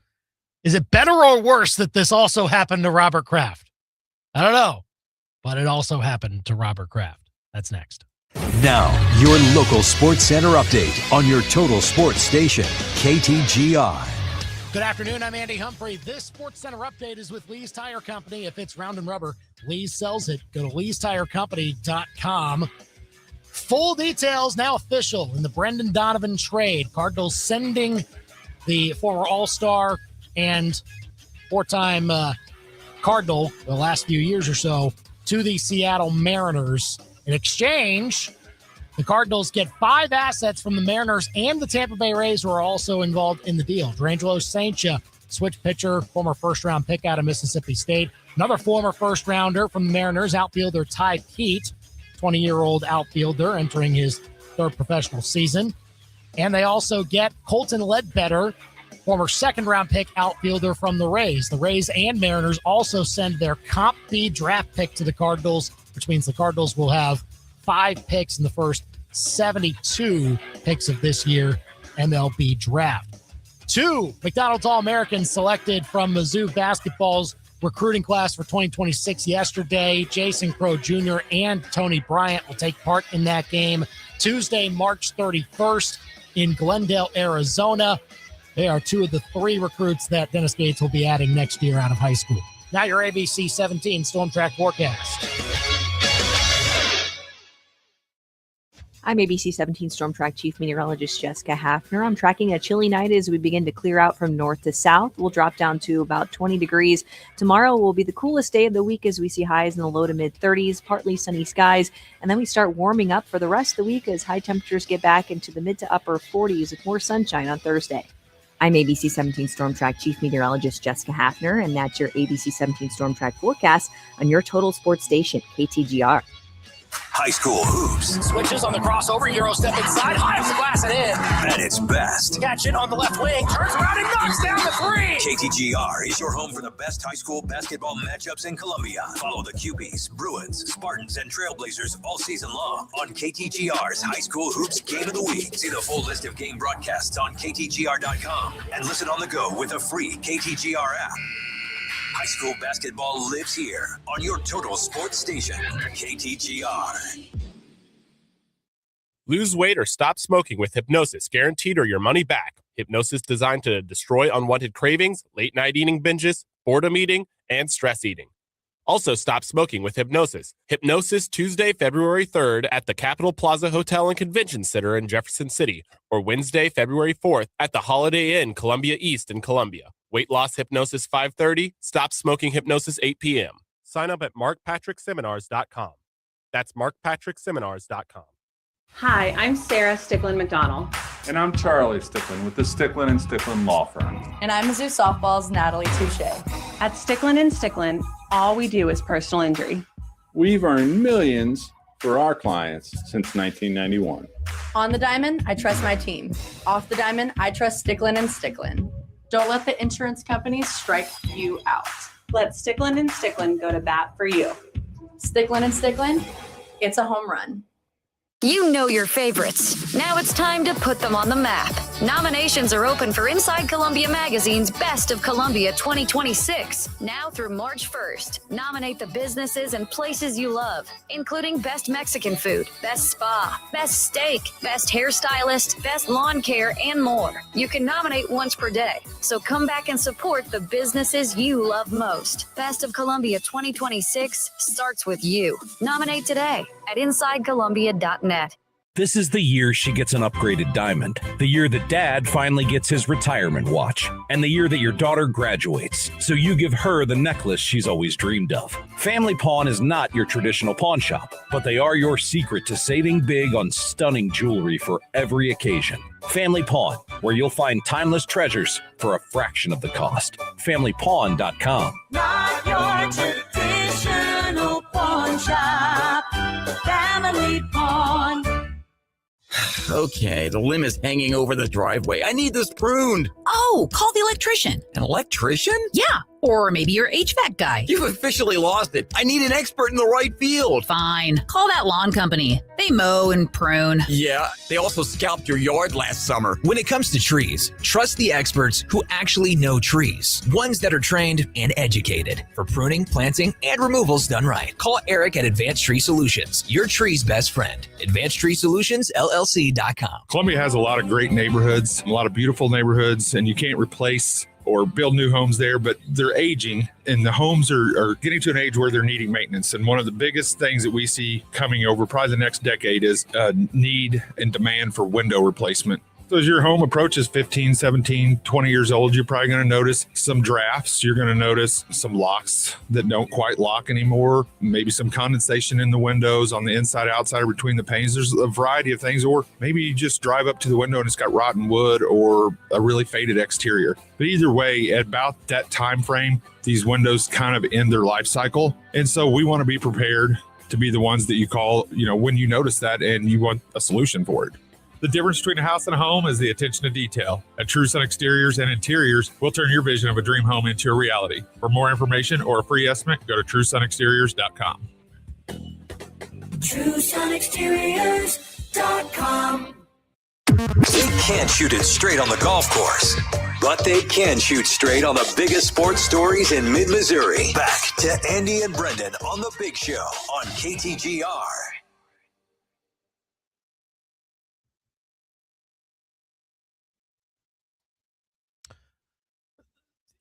Is it better or worse that this also happened to Robert Kraft? I don't know. But it also happened to Robert Kraft. That's next. Now, your local Sports Center update on your total sports station, KTGR. Good afternoon. I'm Andy Humphrey. This Sports Center update is with Lee's Tire Company. If it's round and rubber, Lee's sells it. Go to leestirecompany.com. Full details now official in the Brendan Donovan trade. Cardinals sending the former All-Star and four-time Cardinal the last few years or so to the Seattle Mariners. In exchange, the Cardinals get 5 assets from the Mariners and the Tampa Bay Rays, who are also involved in the deal. Durangelo Saintia, switch pitcher, former first-round pick out of Mississippi State. Another former first-rounder from the Mariners, outfielder Ty Pete, 20-year-old outfielder entering his 3rd professional season. And they also get Colton Ledbetter, former second-round pick outfielder from the Rays. The Rays and Mariners also send their Comp B draft pick to the Cardinals, which means the Cardinals will have 5 picks in the first 72 picks of this year, MLB draft. 2 McDonald's All-Americans selected from Mizzou basketball's recruiting class for 2026 yesterday. Jason Crow Jr. and Tony Bryant will take part in that game Tuesday, March 31st in Glendale, Arizona. They are 2 of the 3 recruits that Dennis Gates will be adding next year out of high school. Now your ABC 17 Storm Track forecast. I'm ABC 17 Storm Track Chief Meteorologist Jessica Hafner. I'm tracking a chilly night as we begin to clear out from north to south. We'll drop down to about 20 degrees. Tomorrow will be the coolest day of the week as we see highs in the low to mid 30s, partly sunny skies. And then we start warming up for the rest of the week as high temperatures get back into the mid to upper 40s with more sunshine on Thursday. I'm ABC 17 Storm Track Chief Meteorologist Jessica Hafner, and that's your ABC 17 Storm Track forecast on your total sports station, KTGR. High school hoops. Switches on the crossover, Euro step inside, high off the glass and in. At its best. Catch it on the left wing, turns around and knocks down the 3. KTGR is your home for the best high school basketball matchups in Columbia. Follow the QBs, Bruins, Spartans, and Trailblazers all season long on KTGR's High School Hoops Game of the Week. See the full list of game broadcasts on KTGR.com and listen on the go with a free KTGR app. High school basketball lives here on your total sports station, KTGR. Lose weight or stop smoking with hypnosis, guaranteed or your money back. Hypnosis designed to destroy unwanted cravings, late night eating binges, boredom eating, and stress eating. Also stop smoking with hypnosis. Hypnosis Tuesday, February 3rd at the Capitol Plaza Hotel and Convention Center in Jefferson City, or Wednesday, February 4th at the Holiday Inn, Columbia East in Columbia. Weight loss hypnosis 5:30, stop smoking hypnosis 8 p.m. Sign up at markpatrickseminars.com. That's markpatrickseminars.com. Hi, I'm Sarah Sticklin McDonald. And I'm Charlie Sticklin with the Sticklin & Sticklin Law Firm. And I'm Mizzou Softball's Natalie Touche. At Sticklin & Sticklin, all we do is personal injury. We've earned millions for our clients since 1991. On the diamond, I trust my team. Off the diamond, I trust Sticklin & Sticklin. Don't let the insurance companies strike you out. Let Sticklin & Sticklin go to bat for you. Sticklin & Sticklin, it's a home run. You know your favorites. Now it's time to put them on the map. Nominations are open for Inside Columbia Magazine's Best of Columbia 2026, now through March 1st. Nominate the businesses and places you love, including Best Mexican Food, Best Spa, Best Steak, Best Hairstylist, Best Lawn Care, and more. You can nominate once per day, so come back and support the businesses you love most. Best of Columbia 2026 starts with you. Nominate today at InsideColumbia.net. This is the year she gets an upgraded diamond, the year that dad finally gets his retirement watch, and the year that your daughter graduates, so you give her the necklace she's always dreamed of. Family Pawn is not your traditional pawn shop, but they are your secret to saving big on stunning jewelry for every occasion. Family Pawn, where you'll find timeless treasures for a fraction of the cost. FamilyPawn.com. Not your traditional pawn shop. Family Pawn. Okay, the limb is hanging over the driveway. I need this pruned. Oh, call the electrician. An electrician? Yeah, or maybe your HVAC guy. You've officially lost it. I need an expert in the right field. Fine. Call that lawn company. They mow and prune. Yeah, they also scalped your yard last summer. When it comes to trees, trust the experts who actually know trees. Ones that are trained and educated for pruning, planting, and removals done right. Call Eric at Advanced Tree Solutions, your tree's best friend. AdvancedTreeSolutionsLLC.com. Columbia has a lot of great neighborhoods, a lot of beautiful neighborhoods, and you can't replace or build new homes there, but they're aging and the homes are getting to an age where they're needing maintenance. And one of the biggest things that we see coming over probably the next decade is need and demand for window replacement. So as your home approaches 15, 17, 20 years old, you're probably going to notice some drafts. You're going to notice some locks that don't quite lock anymore, maybe some condensation in the windows on the inside, outside, or between the panes. There's a variety of things. Or maybe you just drive up to the window and it's got rotten wood or a really faded exterior. But either way, at about that time frame, these windows kind of end their life cycle. And so we want to be prepared to be the ones that you call, when you notice that and you want a solution for it. The difference between a house and a home is the attention to detail. At True Sun Exteriors and Interiors, we'll turn your vision of a dream home into a reality. For more information or a free estimate, go to TrueSunExteriors.com. TrueSunExteriors.com. They can't shoot it straight on the golf course, but they can shoot straight on the biggest sports stories in mid-Missouri. Back to Andy and Brendan on The Big Show on KTGR.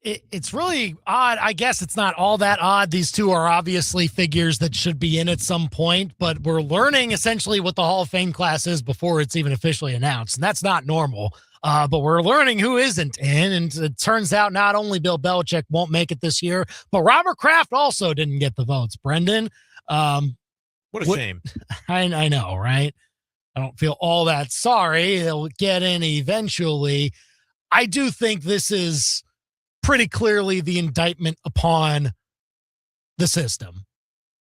It's really odd. I guess it's not all that odd. These two are obviously figures that should be in at some point, but we're learning essentially what the Hall of Fame class is before it's even officially announced. And that's not normal. But we're learning who isn't in. And it turns out not only Bill Belichick won't make it this year, but Robert Kraft also didn't get the votes. Brendan. What a shame. I know, right? I don't feel all that sorry. They'll get in eventually. I do think this is pretty clearly the indictment upon the system,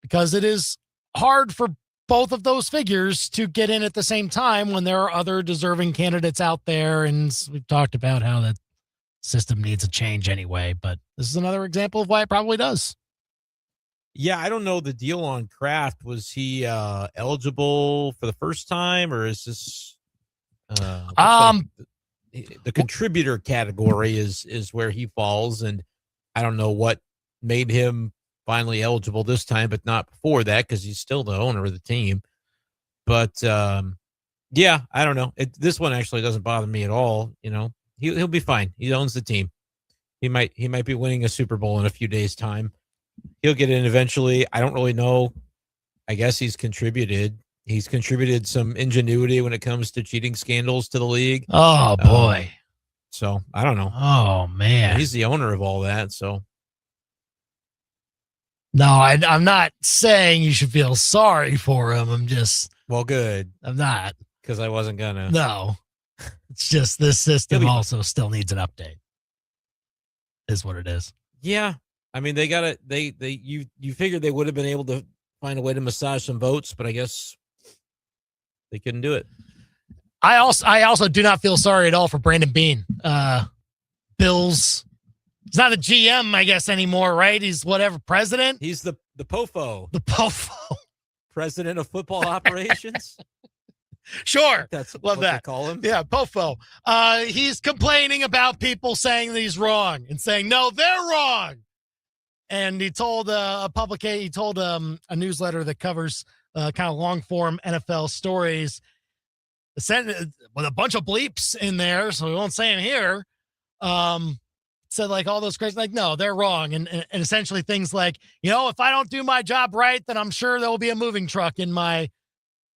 because it is hard for both of those figures to get in at the same time when there are other deserving candidates out there. And we've talked about how that system needs a change anyway, but this is another example of why it probably does. Yeah, I don't know the deal on Kraft. Was he eligible for the first time, or is this the contributor category is where he falls, and I don't know what made him finally eligible this time, but not before that, because he's still the owner of the team. But yeah, I don't know. This one actually doesn't bother me at all. He'll be fine. He owns the team. He might be winning a Super Bowl in a few days' time. He'll get in eventually. I don't really know. I guess he's contributed. He's contributed some ingenuity when it comes to cheating scandals to the league. Oh, boy. So, I don't know. Oh, man. He's the owner of all that, so. No, I'm not saying you should feel sorry for him. I'm just. Well, good. I'm not. Because I wasn't going to. No. It's just this system also still needs an update. Is what it is. Yeah. I mean, you figured they would have been able to find a way to massage some votes, but I guess they couldn't do it. I also do not feel sorry at all for Brandon Beane. Bills. He's not a GM, I guess, anymore, right? He's whatever president. He's the POFO. The POFO. President of football operations. Sure. That's Love what that. they call him. Yeah, Pofo. He's complaining about people saying that he's wrong and saying, no, they're wrong. And he told a newsletter that covers kind of long form NFL stories, with a bunch of bleeps in there, so we won't say them here. Said like all those crazy, like, no, they're wrong. And essentially things like, if I don't do my job right, then I'm sure there will be a moving truck in my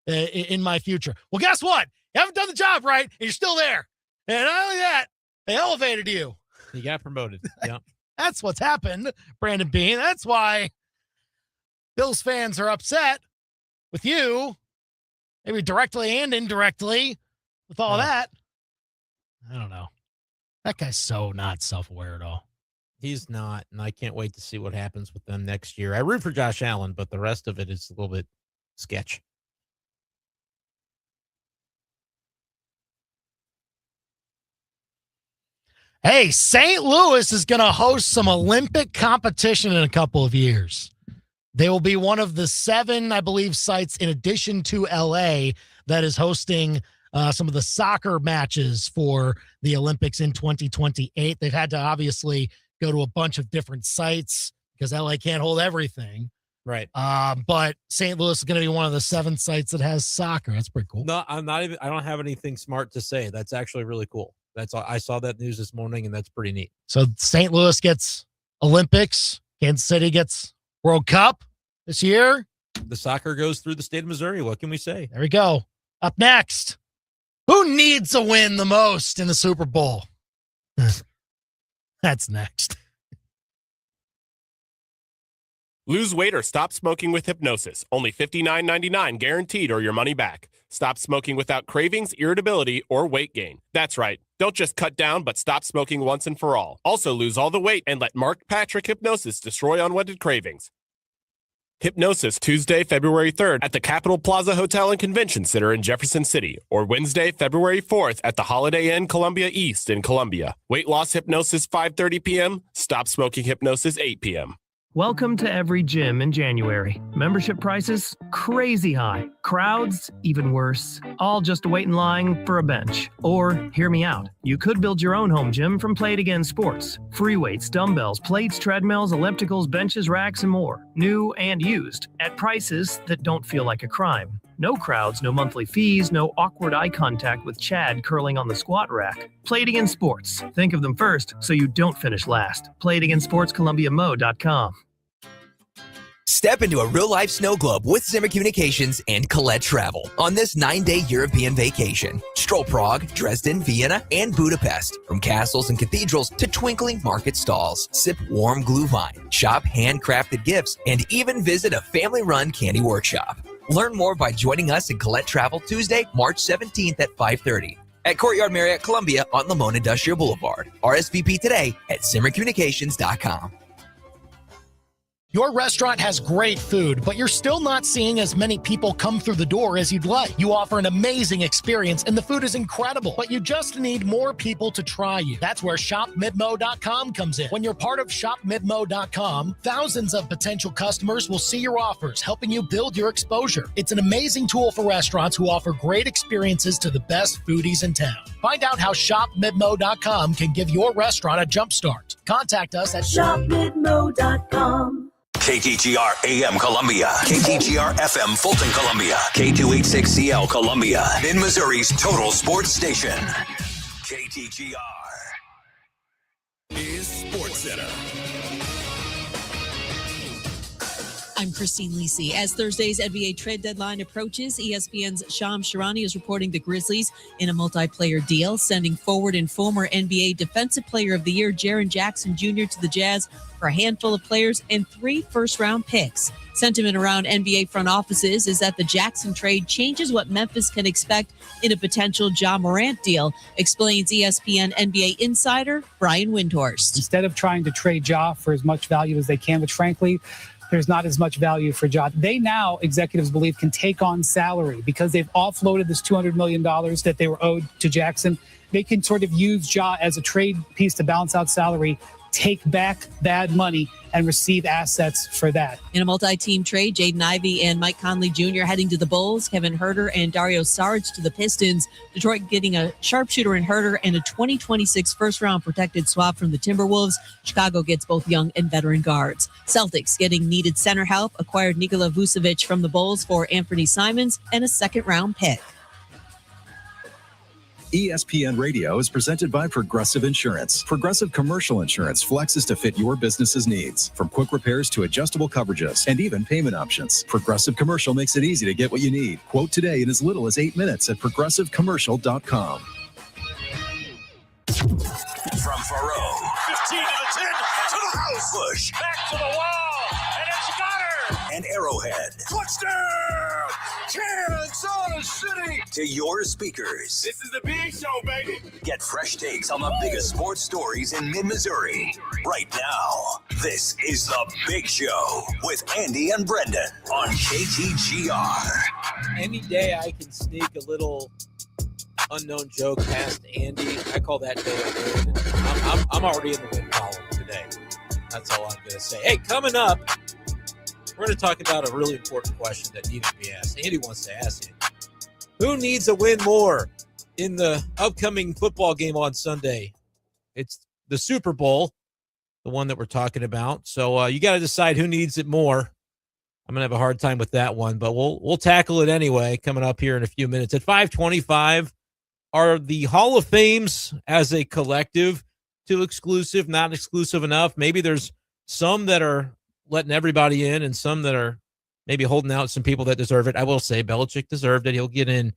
future. Well, guess what? You haven't done the job right, and you're still there. And not only that, they elevated you. You got promoted. Yeah. That's what's happened, Brandon Bean. That's why Bills fans are upset with you, maybe directly and indirectly with all that. I don't know. That guy's so not self-aware at all. He's not, and I can't wait to see what happens with them next year. I root for Josh Allen, but the rest of it is a little bit sketch. Hey, St. Louis is going to host some Olympic competition in a couple of years. They will be one of the 7, I believe, sites in addition to LA that is hosting some of the soccer matches for the Olympics in 2028. They've had to obviously go to a bunch of different sites because LA can't hold everything. Right. But St. Louis is going to be one of the 7 sites that has soccer. That's pretty cool. No, I don't have anything smart to say. That's actually really cool. I saw that news this morning, and that's pretty neat. So St. Louis gets Olympics. Kansas City gets World Cup this year. The soccer goes through the state of Missouri. What can we say? There we go. Up next, who needs a win the most in the Super Bowl? That's next. Lose weight or stop smoking with hypnosis. Only $59.99 guaranteed or your money back. Stop smoking without cravings, irritability, or weight gain. That's right. Don't just cut down, but stop smoking once and for all. Also lose all the weight and let Mark Patrick Hypnosis destroy unwanted cravings. Hypnosis Tuesday, February 3rd at the Capitol Plaza Hotel and Convention Center in Jefferson City, or Wednesday, February 4th at the Holiday Inn Columbia East in Columbia. Weight loss hypnosis 5:30 p.m. Stop smoking hypnosis 8 p.m. Welcome to every gym in January. Membership prices, crazy high. Crowds, even worse. All just to wait in line for a bench. Or, hear me out, you could build your own home gym from Play It Again Sports. Free weights, dumbbells, plates, treadmills, ellipticals, benches, racks, and more. New and used. At prices that don't feel like a crime. No crowds, no monthly fees, no awkward eye contact with Chad curling on the squat rack. Play It Again Sports. Think of them first so you don't finish last. Play It Again Sports, ColumbiaMo.com. Step into a real-life snow globe with Zimmer Communications and Colette Travel on this 9-day European vacation. Stroll Prague, Dresden, Vienna, and Budapest. From castles and cathedrals to twinkling market stalls. Sip warm Glühwein, shop handcrafted gifts, and even visit a family-run candy workshop. Learn more by joining us in Colette Travel Tuesday, March 17th at 5:30 at Courtyard Marriott Columbia on Lamone Industrial Boulevard. RSVP today at ZimmerCommunications.com. Your restaurant has great food, but you're still not seeing as many people come through the door as you'd like. You offer an amazing experience, and the food is incredible, but you just need more people to try you. That's where ShopMidmo.com comes in. When you're part of ShopMidmo.com, thousands of potential customers will see your offers, helping you build your exposure. It's an amazing tool for restaurants who offer great experiences to the best foodies in town. Find out how ShopMidmo.com can give your restaurant a jump start. Contact us at ShopMidmo.com. KTGR AM Columbia, KTGR FM Fulton Columbia, K286CL Columbia, in Missouri's total sports station. KTGR is Sports Center. I'm Christine Lisi. As Thursday's NBA trade deadline approaches, ESPN's Shams Charania is reporting the Grizzlies in a multiplayer deal, sending forward and former NBA Defensive Player of the Year Jaren Jackson Jr. to the Jazz for a handful of players and 3 first-round picks. Sentiment around NBA front offices is that the Jackson trade changes what Memphis can expect in a potential Ja Morant deal, explains ESPN NBA insider Brian Windhorst. Instead of trying to trade Ja for as much value as they can, which frankly, there's not as much value for Ja. They now, executives believe, can take on salary because they've offloaded this $200 million that they were owed to Jackson. They can sort of use Ja as a trade piece to balance out salary take back bad money and receive assets for that. In a multi-team trade, Jaden Ivey and Mike Conley Jr. heading to the Bulls, Kevin Huerter and Dario Saric to the Pistons, Detroit getting a sharpshooter in Huerter and a 2026 first-round protected swap from the Timberwolves. Chicago gets both young and veteran guards. Celtics getting needed center help, acquired Nikola Vucevic from the Bulls for Anthony Simons and a second-round pick. ESPN Radio is presented by Progressive Insurance. Progressive Commercial Insurance flexes to fit your business's needs. From quick repairs to adjustable coverages and even payment options, Progressive Commercial makes it easy to get what you need. Quote today in as little as 8 minutes at progressivecommercial.com. From Faro. 15 to the 10, to the house. Bush. Back to the wall, and it's got her. And Arrowhead. Touchdown! Kansas City! To your speakers. This is the big show, baby. Get fresh takes on the biggest sports stories in mid-Missouri. Right now, this is The Big Show with Andy and Brendan on KTGR. Any day I can sneak a little unknown joke past Andy, I call that day a win. I'm already in the win column today. That's all I'm going to say. Hey, coming up, we're going to talk about a really important question that needed to be asked. Andy wants to ask you, who needs a win more in the upcoming football game on Sunday? It's the Super Bowl, the one that we're talking about. So you got to decide who needs it more. I'm going to have a hard time with that one, but we'll tackle it anyway coming up here in a few minutes. At 5:25, are the Hall of Fames as a collective too exclusive, not exclusive enough? Maybe there's some that are letting everybody in and some that are maybe holding out some people that deserve it. I will say Belichick deserved it. He'll get in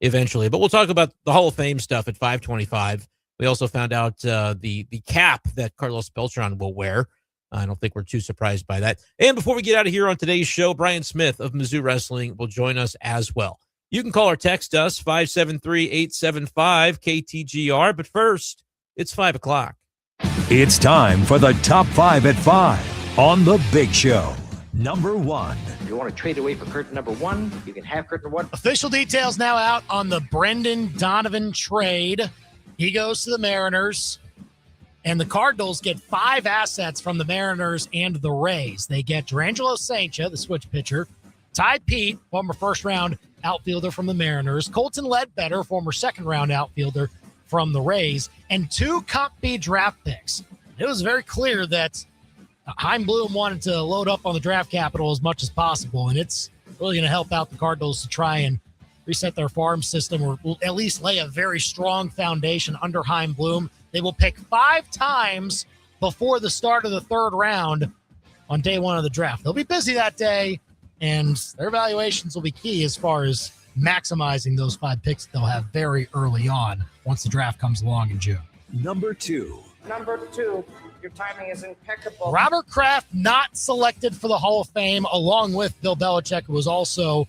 eventually. But we'll talk about the Hall of Fame stuff at 5:25. We also found out the cap that Carlos Beltran will wear. I don't think we're too surprised by that. And before we get out of here on today's show, Brian Smith of Mizzou Wrestling will join us as well. You can call or text us, 573-875-KTGR. But first, it's 5 o'clock. It's time for the Top 5 at 5 on The Big Show. Number 1. If you want to trade away for curtain number 1, you can have curtain 1. Official details now out on the Brendan Donovan trade. He goes to the Mariners, and the Cardinals get 5 assets from the Mariners and the Rays. They get Durangelo Sanchez, the switch pitcher, Ty Pete, former first-round outfielder from the Mariners, Colton Ledbetter, former second-round outfielder from the Rays, and 2 Comp B draft picks. It was very clear that Chaim Bloom wanted to load up on the draft capital as much as possible, and it's really going to help out the Cardinals to try and reset their farm system, or at least lay a very strong foundation under Chaim Bloom. They will pick 5 times before the start of the 3rd round on day 1 of the draft. They'll be busy that day, and their evaluations will be key as far as maximizing those 5 picks they'll have very early on once the draft comes along in June. Number 2. Number 2, your timing is impeccable. Robert Kraft not selected for the Hall of Fame, along with Bill Belichick, who was also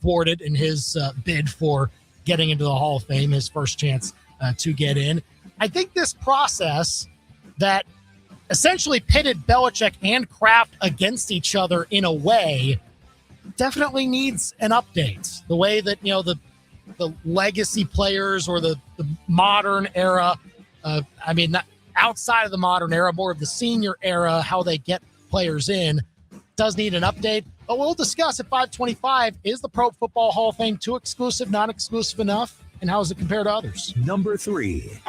thwarted in his bid for getting into the Hall of Fame, his first chance to get in. I think this process that essentially pitted Belichick and Kraft against each other in a way definitely needs an update. The way that, the legacy players or the modern era, not outside of the modern era, more of the senior era, how they get players in, does need an update. But we'll discuss at 5:25, is the Pro Football Hall of Fame too exclusive, not exclusive enough? And how does it compare to others? Number 3.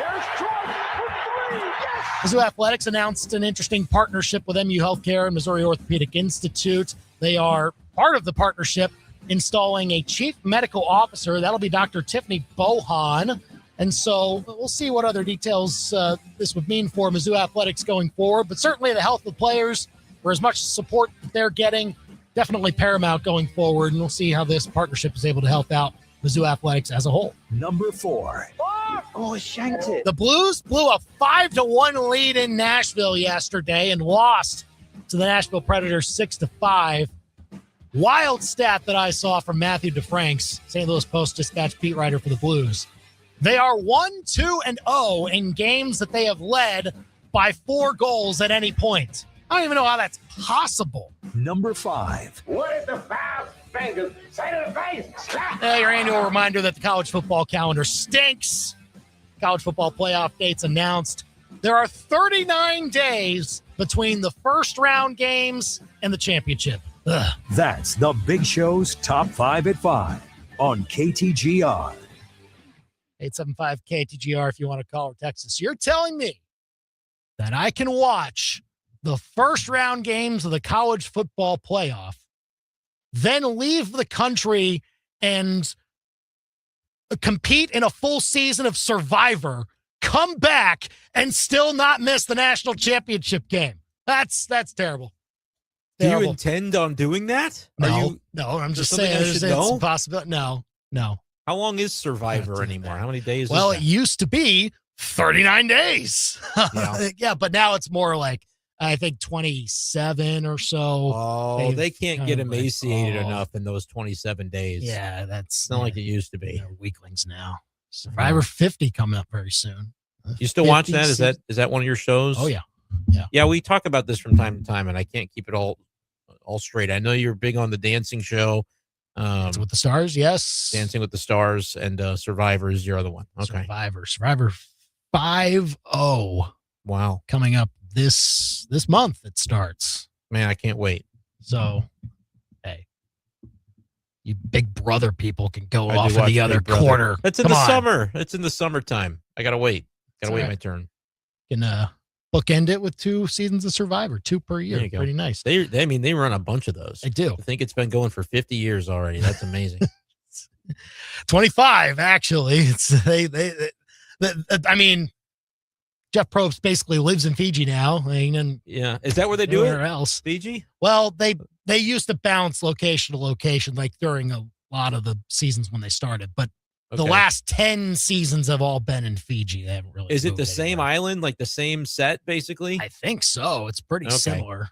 Mizzou Athletics announced an interesting partnership with MU Healthcare and Missouri Orthopedic Institute. They are part of the partnership installing a chief medical officer. That'll be Dr. Tiffany Bohan. And so we'll see what other details this would mean for Mizzou Athletics going forward. But certainly the health of the players, for as much support that they're getting, definitely paramount going forward. And we'll see how this partnership is able to help out Mizzou Athletics as a whole. Number 4. Oh, shanked it. The Blues blew a 5-1 lead in Nashville yesterday and lost to the Nashville Predators 6-5. Wild stat that I saw from Matthew DeFranks, St. Louis Post-Dispatch beat writer for the Blues. They are 1-2-0 in games that they have led by 4 goals at any point. I don't even know how that's possible. Number 5. What is the 5 fingers? Say to the face. Your annual reminder that the college football calendar stinks. College football playoff dates announced There are 39 days between the first round games and the championship. Ugh. That's the Big Show's Top 5 at 5 on KTGR. 875 KTGR if you want to call or text us. You're telling me that I can watch the first round games of the college football playoff, then leave the country and compete in a full season of Survivor, come back and still not miss the national championship game. That's terrible. Do you intend on doing that? No, I'm just saying it's a possibility. No. How long is Survivor anymore? How many days? Well, it used to be 39 days. Yeah, but now it's more like, I think 27 or so. Oh, they can't get emaciated enough in those 27 days. Yeah, It's not like it used to be. Weaklings now. Survivor 50 coming up very soon. You still watch that? Is that one of your shows? Oh, yeah. Yeah, we talk about this from time to time, and I can't keep it all straight. I know you're big on the dancing show. Dancing with the Stars, yes. Dancing with the Stars, and Survivor is your other one. Okay. Survivor 5-0. Wow. Coming up this month it starts. Man, I can't wait. So, hey, you Big Brother people can go off in the other corner. It's in the summer. It's in the summertime. I gotta wait. My turn. Can bookend it with 2 seasons of Survivor, 2 per year. Pretty nice. They run a bunch of those. They do. I think it's been going for 50 years already. That's amazing. 25 actually. It's I mean, Jeff Probst basically lives in Fiji now. Yeah. Is that where they do it? Where else? Fiji? Well, they used to bounce location to location, like during a lot of the seasons when they started. But the last 10 seasons have all been in Fiji. They haven't really. Is it the same island, like the same set, basically? I think so. It's pretty similar.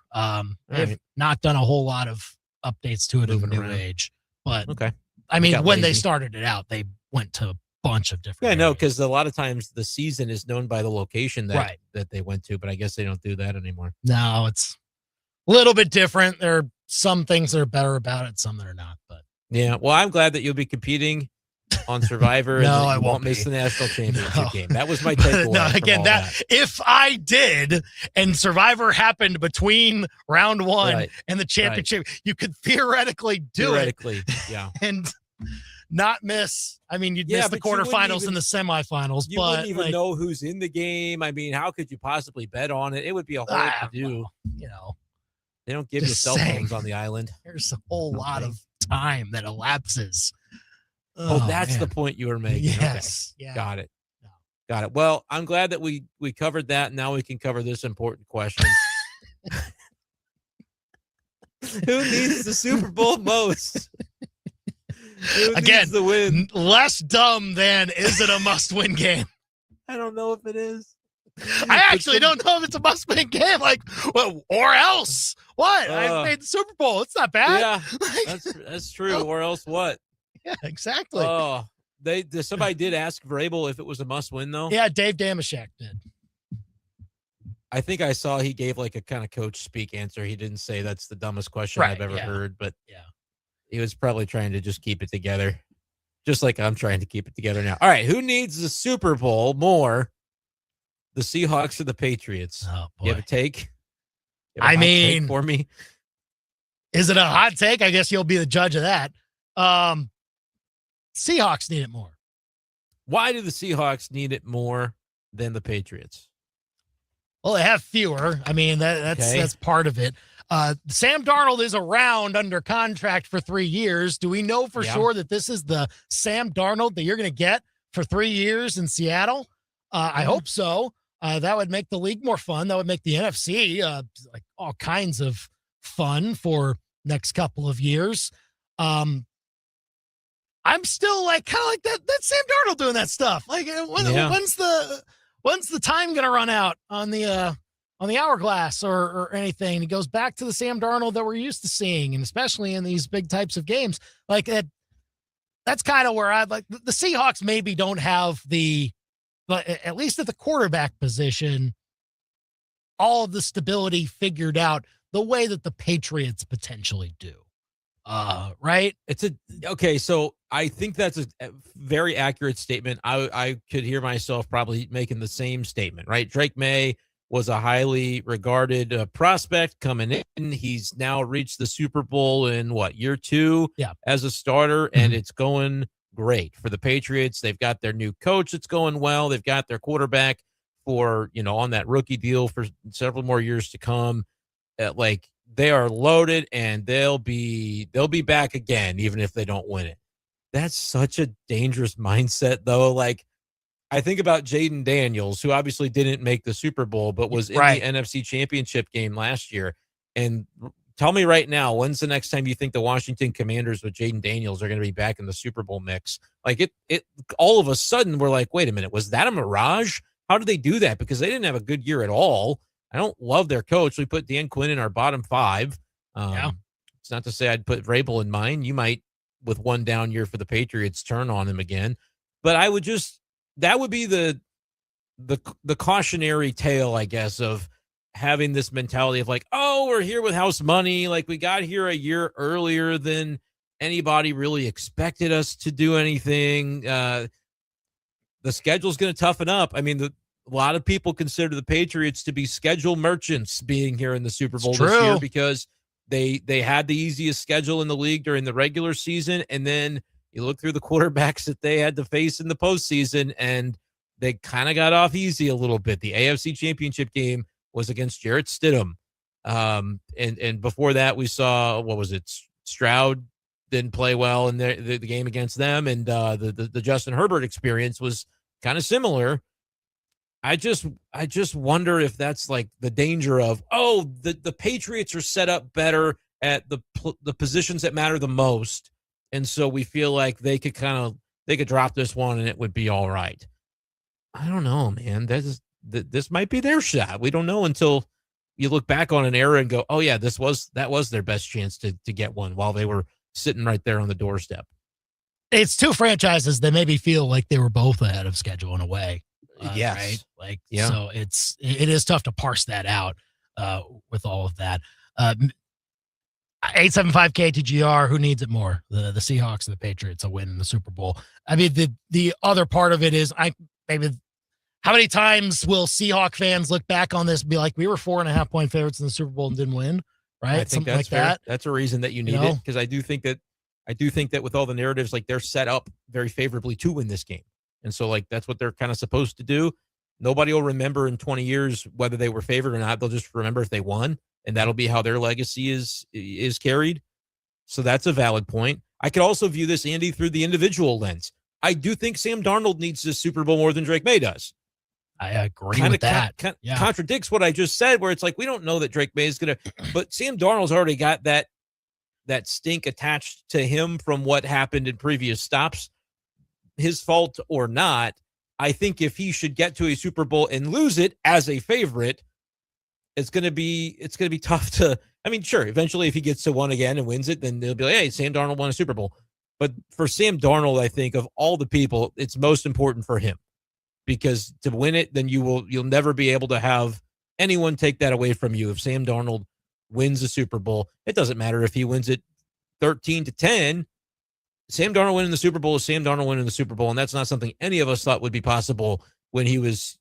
They've not done a whole lot of updates to it in the new age. But I mean, when they started it out, they went to a bunch of different. Yeah, no, because a lot of times the season is known by the location that they went to, but I guess they don't do that anymore. No, it's a little bit different. There are some things that are better about it, some that are not. But yeah, well, I'm glad that you'll be competing on Survivor. No, and I won't miss the national championship game. That was my takeaway. No, again, that if I did, and Survivor happened between round 1 and the championship, you could theoretically do it. Yeah, and not miss. I mean, you'd miss the quarterfinals and the semifinals. You wouldn't even know who's in the game. I mean, how could you possibly bet on it? It would be a whole to do. Well, they don't give you cell phones on the island. There's a whole lot of time that elapses. Oh, that's the point you were making. Yes. Okay. Yeah. Got it. Got it. Well, I'm glad that we covered that. Now we can cover this important question. Who needs the Super Bowl most? Again, the win? Less dumb than is it a must-win game? I don't know if it is. I actually don't know if it's a must-win game. Like, well, or else what? I made the Super Bowl. It's not bad. Yeah, that's true. Or else what? Yeah, exactly. Oh, somebody did ask Vrabel if it was a must-win though. Yeah, Dave Damashek did. I think I saw he gave like a kind of coach speak answer. He didn't say that's the dumbest question I've ever heard, but he was probably trying to just keep it together, just like I'm trying to keep it together now. All right, who needs the Super Bowl more, the Seahawks or the Patriots? Oh, boy. You have a take? I mean, take for me, is it a hot take? I guess you'll be the judge of that. Seahawks need it more. Why do the Seahawks need it more than the Patriots? Well, they have fewer. I mean, that's part of it. Sam Darnold is around under contract for 3 years. Do we know for sure that this is the Sam Darnold that you're going to get for 3 years in Seattle? I hope so. That would make the league more fun. That would make the NFC like all kinds of fun for next couple of years. I'm still like kind of like that Sam Darnold doing that stuff. Like when's the time gonna run out on the hourglass or anything? He goes back to the Sam Darnold that we're used to seeing, and especially in these big types of games like that. That's kind of where I'd like the Seahawks maybe don't have but at least at the quarterback position, all of the stability figured out the way that the Patriots potentially do. Right? Okay, so I think that's a very accurate statement. I could hear myself probably making the same statement, right? Drake May was a highly regarded prospect coming in. He's now reached the Super Bowl in year 2 as a starter, and it's going great for the Patriots. They've got their new coach. It's going well. They've got their quarterback for, on that rookie deal for several more years to come. They are loaded, and they'll be back again, even if they don't win it. That's such a dangerous mindset, though. I think about Jaden Daniels, who obviously didn't make the Super Bowl, but was in the NFC Championship game last year. And tell me right now, when's the next time you think the Washington Commanders with Jaden Daniels are going to be back in the Super Bowl mix? It all of a sudden we're like, wait a minute, was that a mirage? How did they do that? Because they didn't have a good year at all. I don't love their coach. We put Dan Quinn in our bottom 5. It's not to say I'd put Vrabel in mine. You might, with one down year for the Patriots, turn on him again. But I would that would be the cautionary tale, I guess, of having this mentality of we're here with house money. We got here a year earlier than anybody really expected us to do anything. The schedule's going to toughen up. I mean, a lot of people consider the Patriots to be schedule merchants being here in the Super Bowl this year because they had the easiest schedule in the league during the regular season. And then you look through the quarterbacks that they had to face in the postseason, and they kind of got off easy a little bit. The AFC Championship game was against Jarrett Stidham. And before that, we saw, Stroud didn't play well in the game against them. And the Justin Herbert experience was kind of similar. I just wonder if that's the danger of, the Patriots are set up better at the positions that matter the most. And so we feel like they could drop this one and it would be all right. I don't know, man. This might be their shot. We don't know until you look back on an era and go, oh yeah, that was their best chance to get one while they were sitting right there on the doorstep. It's two franchises that maybe feel like they were both ahead of schedule in a way. Yes. Right. So it is tough to parse that out with all of that. 875 KTGR, who needs it more? The Seahawks or the Patriots, a win in the Super Bowl. I mean, the other part of it is how many times will Seahawk fans look back on this and be like, we were 4.5 point favorites in the Super Bowl and didn't win, right? I think that's fair. That's a reason that you need it, because I do think that with all the narratives, they're set up very favorably to win this game. And so that's what they're kind of supposed to do. Nobody will remember in 20 years whether they were favored or not. They'll just remember if they won, and that'll be how their legacy is carried. So that's a valid point. I could also view this, Andy, through the individual lens. I do think Sam Darnold needs this Super Bowl more than Drake May does. I agree with that. Contradicts what I just said, where it's we don't know that Drake May is going to, but Sam Darnold's already got that stink attached to him from what happened in previous stops. His fault or not, I think if he should get to a Super Bowl and lose it as a favorite, it's going to be tough to, sure, eventually if he gets to one again and wins it, then they'll be like, hey, Sam Darnold won a Super Bowl. But for Sam Darnold, I think of all the people, it's most important for him, because to win it, then you'll never be able to have anyone take that away from you. If Sam Darnold wins the Super Bowl, it doesn't matter if he wins it 13-10. Sam Darnold winning the Super Bowl is Sam Darnold winning the Super Bowl, and that's not something any of us thought would be possible when he was,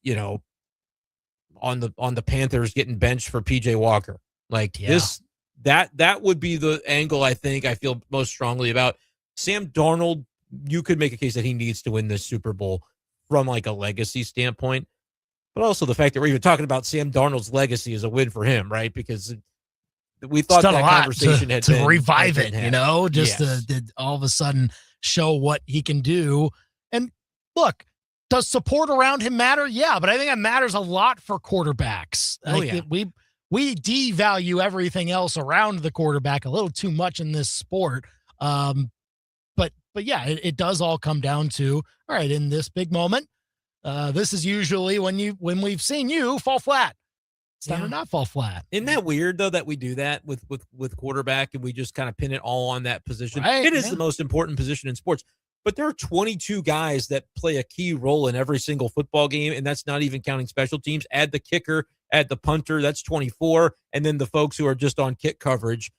on the Panthers getting benched for PJ Walker. That would be the angle I feel most strongly about. Sam Darnold, you could make a case that he needs to win this Super Bowl from a legacy standpoint, but also the fact that we're even talking about Sam Darnold's legacy is a win for him, right? Because we thought that conversation had been revive it, to all of a sudden show what he can do. And look, does support around him matter? Yeah, but I think it matters a lot for quarterbacks. We devalue everything else around the quarterback a little too much in this sport. But yeah, it does all come down to, all right, in this big moment, this is usually when we've seen you fall flat. It's time to not fall flat. Isn't that weird, though, that we do that with quarterback and we just kind of pin it all on that position? Right, it is the most important position in sports. But there are 22 guys that play a key role in every single football game, and that's not even counting special teams. Add the kicker, add the punter, that's 24, and then the folks who are just on kick coverage.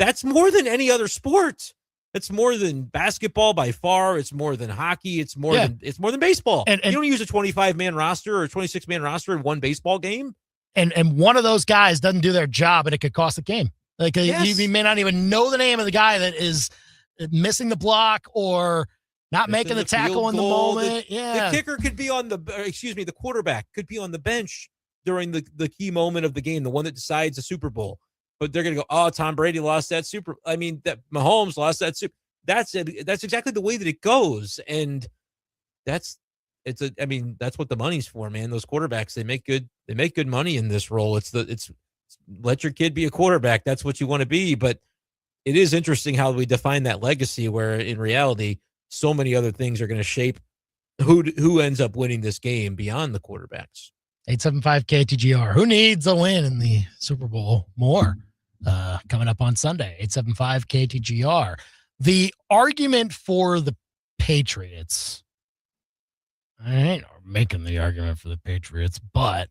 That's more than any other sport. It's more than basketball by far. It's more than hockey. It's more than baseball. And you don't use a 25-man roster or a 26-man roster in one baseball game. And one of those guys doesn't do their job, and it could cost the game. Like you may not even know the name of the guy that is missing the block or not making the tackle in the moment. The kicker could be the quarterback could be on the bench during the key moment of the game, the one that decides the Super Bowl. But they're going to go, oh, Tom Brady lost that that Mahomes lost that Super. That's it. That's exactly the way that it goes. And that's what the money's for, man. Those quarterbacks, they make good money in this role. It's let your kid be a quarterback. That's what you want to be. But it is interesting how we define that legacy, where in reality, so many other things are going to shape who ends up winning this game beyond the quarterbacks. 875 KTGR. Who needs a win in the Super Bowl more? Coming up on Sunday, 875 KTGR. The argument for the Patriots. I ain't making the argument for the Patriots, but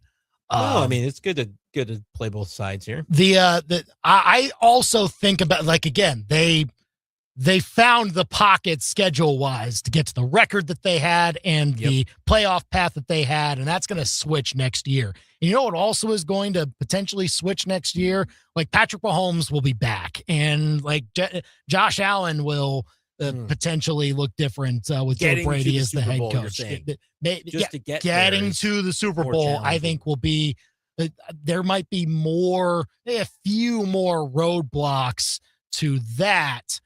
it's good to play both sides here. I also think about, like, again, they found the pocket schedule-wise to get to the record that they had and the playoff path that they had, and that's going to switch next year. And you know what also is going to potentially switch next year? Like, Patrick Mahomes will be back, and like Josh Allen will potentially look different with Joe Brady as the head coach. Getting to the Super Bowl, I think, will be there might be a few more roadblocks to that.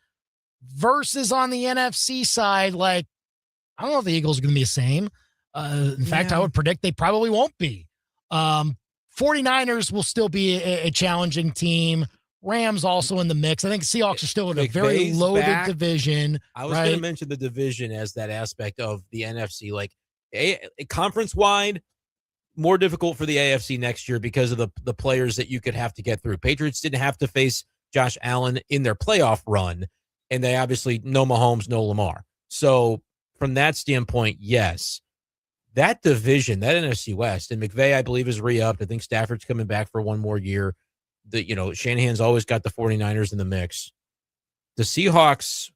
Versus on the NFC side, like, I don't know if the Eagles are going to be the same. In fact, I would predict they probably won't be. 49ers will still be a challenging team. Rams also in the mix. I think Seahawks are still in a very loaded division. I was going to mention the division as that aspect of the NFC. Like, conference-wide, more difficult for the AFC next year because of the players that you could have to get through. Patriots didn't have to face Josh Allen in their playoff run. And they obviously no Mahomes, no Lamar. So from that standpoint, yes, that division, that NFC West, and McVay, I believe, is re-upped. I think Stafford's coming back for one more year. Shanahan's always got the 49ers in the mix. The Seahawks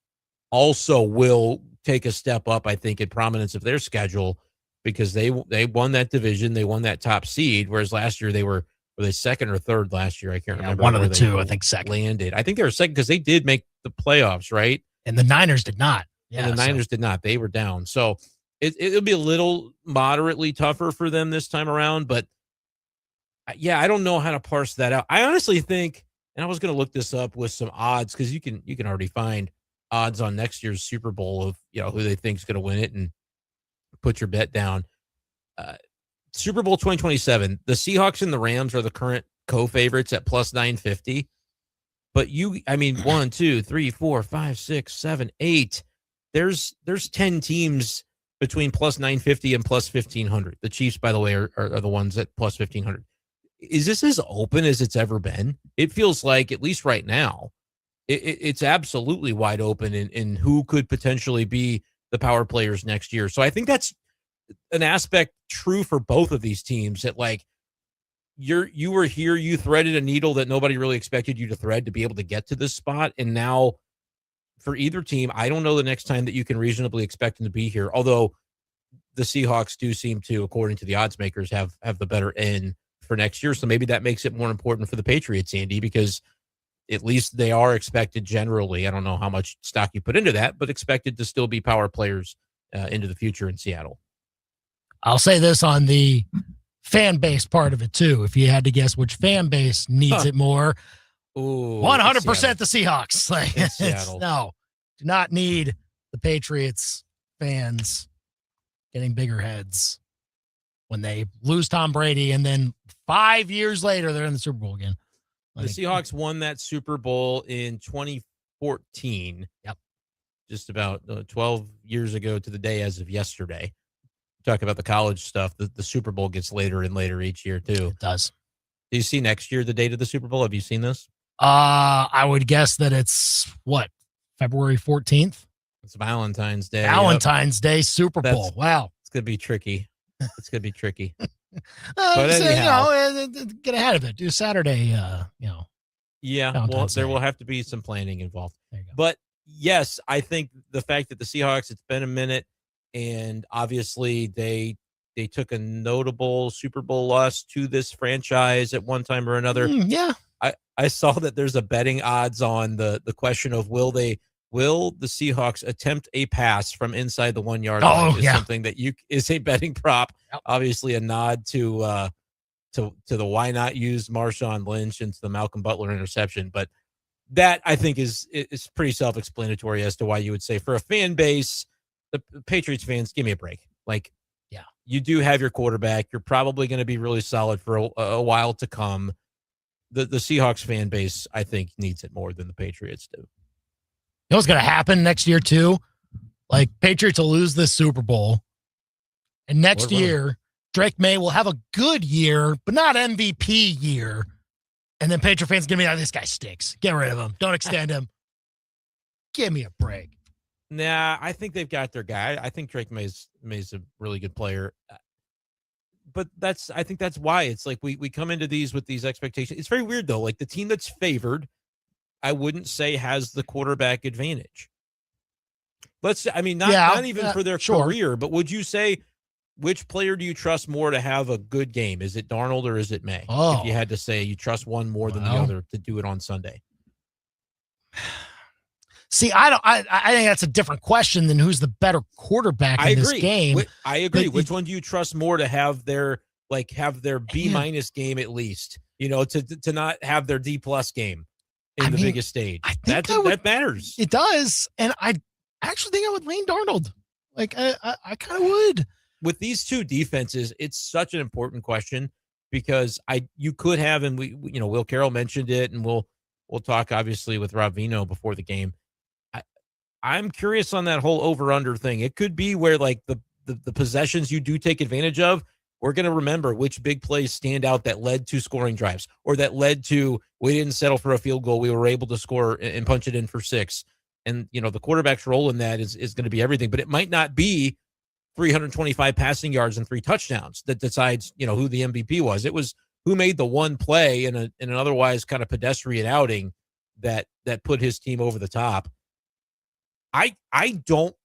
also will take a step up, I think, in prominence of their schedule because they won that division. They won that top seed, whereas last year were they second or third last year? I can't remember. One of the two, I think second. Landed. I think they were second because they did make the playoffs, right? And the Niners did not. Yeah, and the Niners did not. They were down. So it'll be a little moderately tougher for them this time around. But, I don't know how to parse that out. I honestly think, and I was going to look this up with some odds because you can already find odds on next year's Super Bowl of who they think is going to win it and put your bet down. Super Bowl 2027, the Seahawks and the Rams are the current co-favorites at plus 950. But 1, 2, 3, 4, 5, 6, 7, 8. There's 10 teams between plus 950 and plus 1500. The Chiefs, by the way, are the ones at plus 1500. Is this as open as it's ever been? It feels like, at least right now, it's absolutely wide open in who could potentially be the power players next year. So I think that's an aspect true for both of these teams, that like you were here, you threaded a needle that nobody really expected you to thread to be able to get to this spot. And now for either team, I don't know the next time that you can reasonably expect them to be here. Although the Seahawks do seem to, according to the odds makers, have the better end for next year. So maybe that makes it more important for the Patriots, Andy, because at least they are expected generally, I don't know how much stock you put into that, but expected to still be power players into the future in Seattle. I'll say this on the fan base part of it too. If you had to guess which fan base needs it more, 100% the Seahawks. Like, no, do not need the Patriots fans getting bigger heads when they lose Tom Brady and then 5 years later they're in the Super Bowl again. The Seahawks won that Super Bowl in 2014. Yep. Just about 12 years ago to the day as of yesterday. Talk about the college stuff. The Super Bowl gets later and later each year too. It does. Do you see next year the date of the Super Bowl? Have you seen this? I would guess that it's February 14th? It's Valentine's Day. Valentine's Day Super Bowl. Wow. It's going to be tricky. It's going to be tricky. But anyhow, get ahead of it. Do Saturday, Yeah, well, there will have to be some planning involved. But yes, I think the fact that the Seahawks, it's been a minute, and obviously they took a notable Super Bowl loss to this franchise at one time or another. Yeah. I saw that there's a betting odds on the question of will the Seahawks attempt a pass from inside the 1 yard line is something that is a betting prop. Yep. Obviously a nod to the why not use Marshawn Lynch and to the Malcolm Butler interception. But that I think is pretty self-explanatory as to why you would say for a fan base, the Patriots fans, give me a break. Like, yeah, you do have your quarterback. You're probably going to be really solid for a while to come. The Seahawks fan base, I think, needs it more than the Patriots do. You know what's going to happen next year, too? Like, Patriots will lose this Super Bowl. And next year, Drake May will have a good year, but not MVP year. And then Patriot fans going to be like, this guy stinks. Get rid of him. Don't extend him. Give me a break. Nah, I think they've got their guy. I think Drake May's a really good player. But I think that's why it's like we come into these with these expectations. It's very weird though. Like the team that's favored, I wouldn't say has the quarterback advantage. Not even for their career, but would you say which player do you trust more to have a good game? Is it Darnold or is it May? If you had to say you trust one more than the other to do it on Sunday. See, I think that's a different question than who's the better quarterback in this game. I agree. Which one do you trust more to have their B- game at least? To not have their D+ game in the biggest stage. That matters. It does, and I actually think I would lean Darnold. Like I kind of would. With these two defenses, it's such an important question because you could have, and Will Carroll mentioned it, and we'll talk obviously with Rob Vino before the game. I'm curious on that whole over-under thing. It could be where like the possessions you do take advantage of, we're going to remember which big plays stand out that led to scoring drives or that led to we didn't settle for a field goal. We were able to score and punch it in for 6. And, the quarterback's role in that is going to be everything. But it might not be 325 passing yards and 3 touchdowns that decides, who the MVP was. It was who made the one play in an otherwise kind of pedestrian outing that put his team over the top. I don't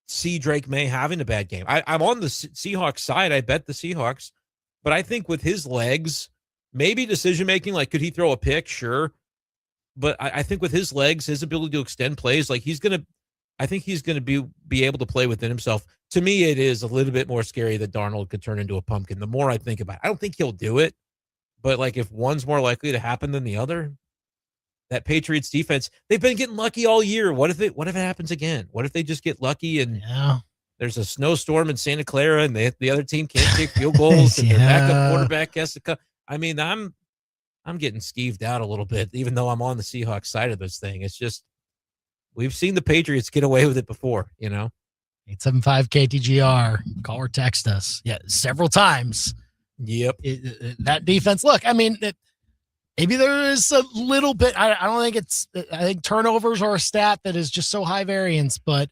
see Drake May having a bad game. I'm on the Seahawks side. I bet the Seahawks. But I think with his legs, maybe decision-making, like could he throw a pick? Sure. But I think with his legs, his ability to extend plays, like I think he's going to be able to play within himself. To me, it is a little bit more scary that Darnold could turn into a pumpkin. The more I think about it, I don't think he'll do it. But like if one's more likely to happen than the other, that Patriots defense, they've been getting lucky all year. What if it happens again? What if they just get lucky and there's a snowstorm in Santa Clara and the other team can't kick field goals and their backup quarterback has to come? I mean, I'm getting skeeved out a little bit, even though I'm on the Seahawks side of this thing. It's just we've seen the Patriots get away with it before, 875 KTGR. Call or text us. Yeah, several times. Yep. That defense. Look, I mean, maybe there is a little bit. I don't think I think turnovers are a stat that is just so high variance, but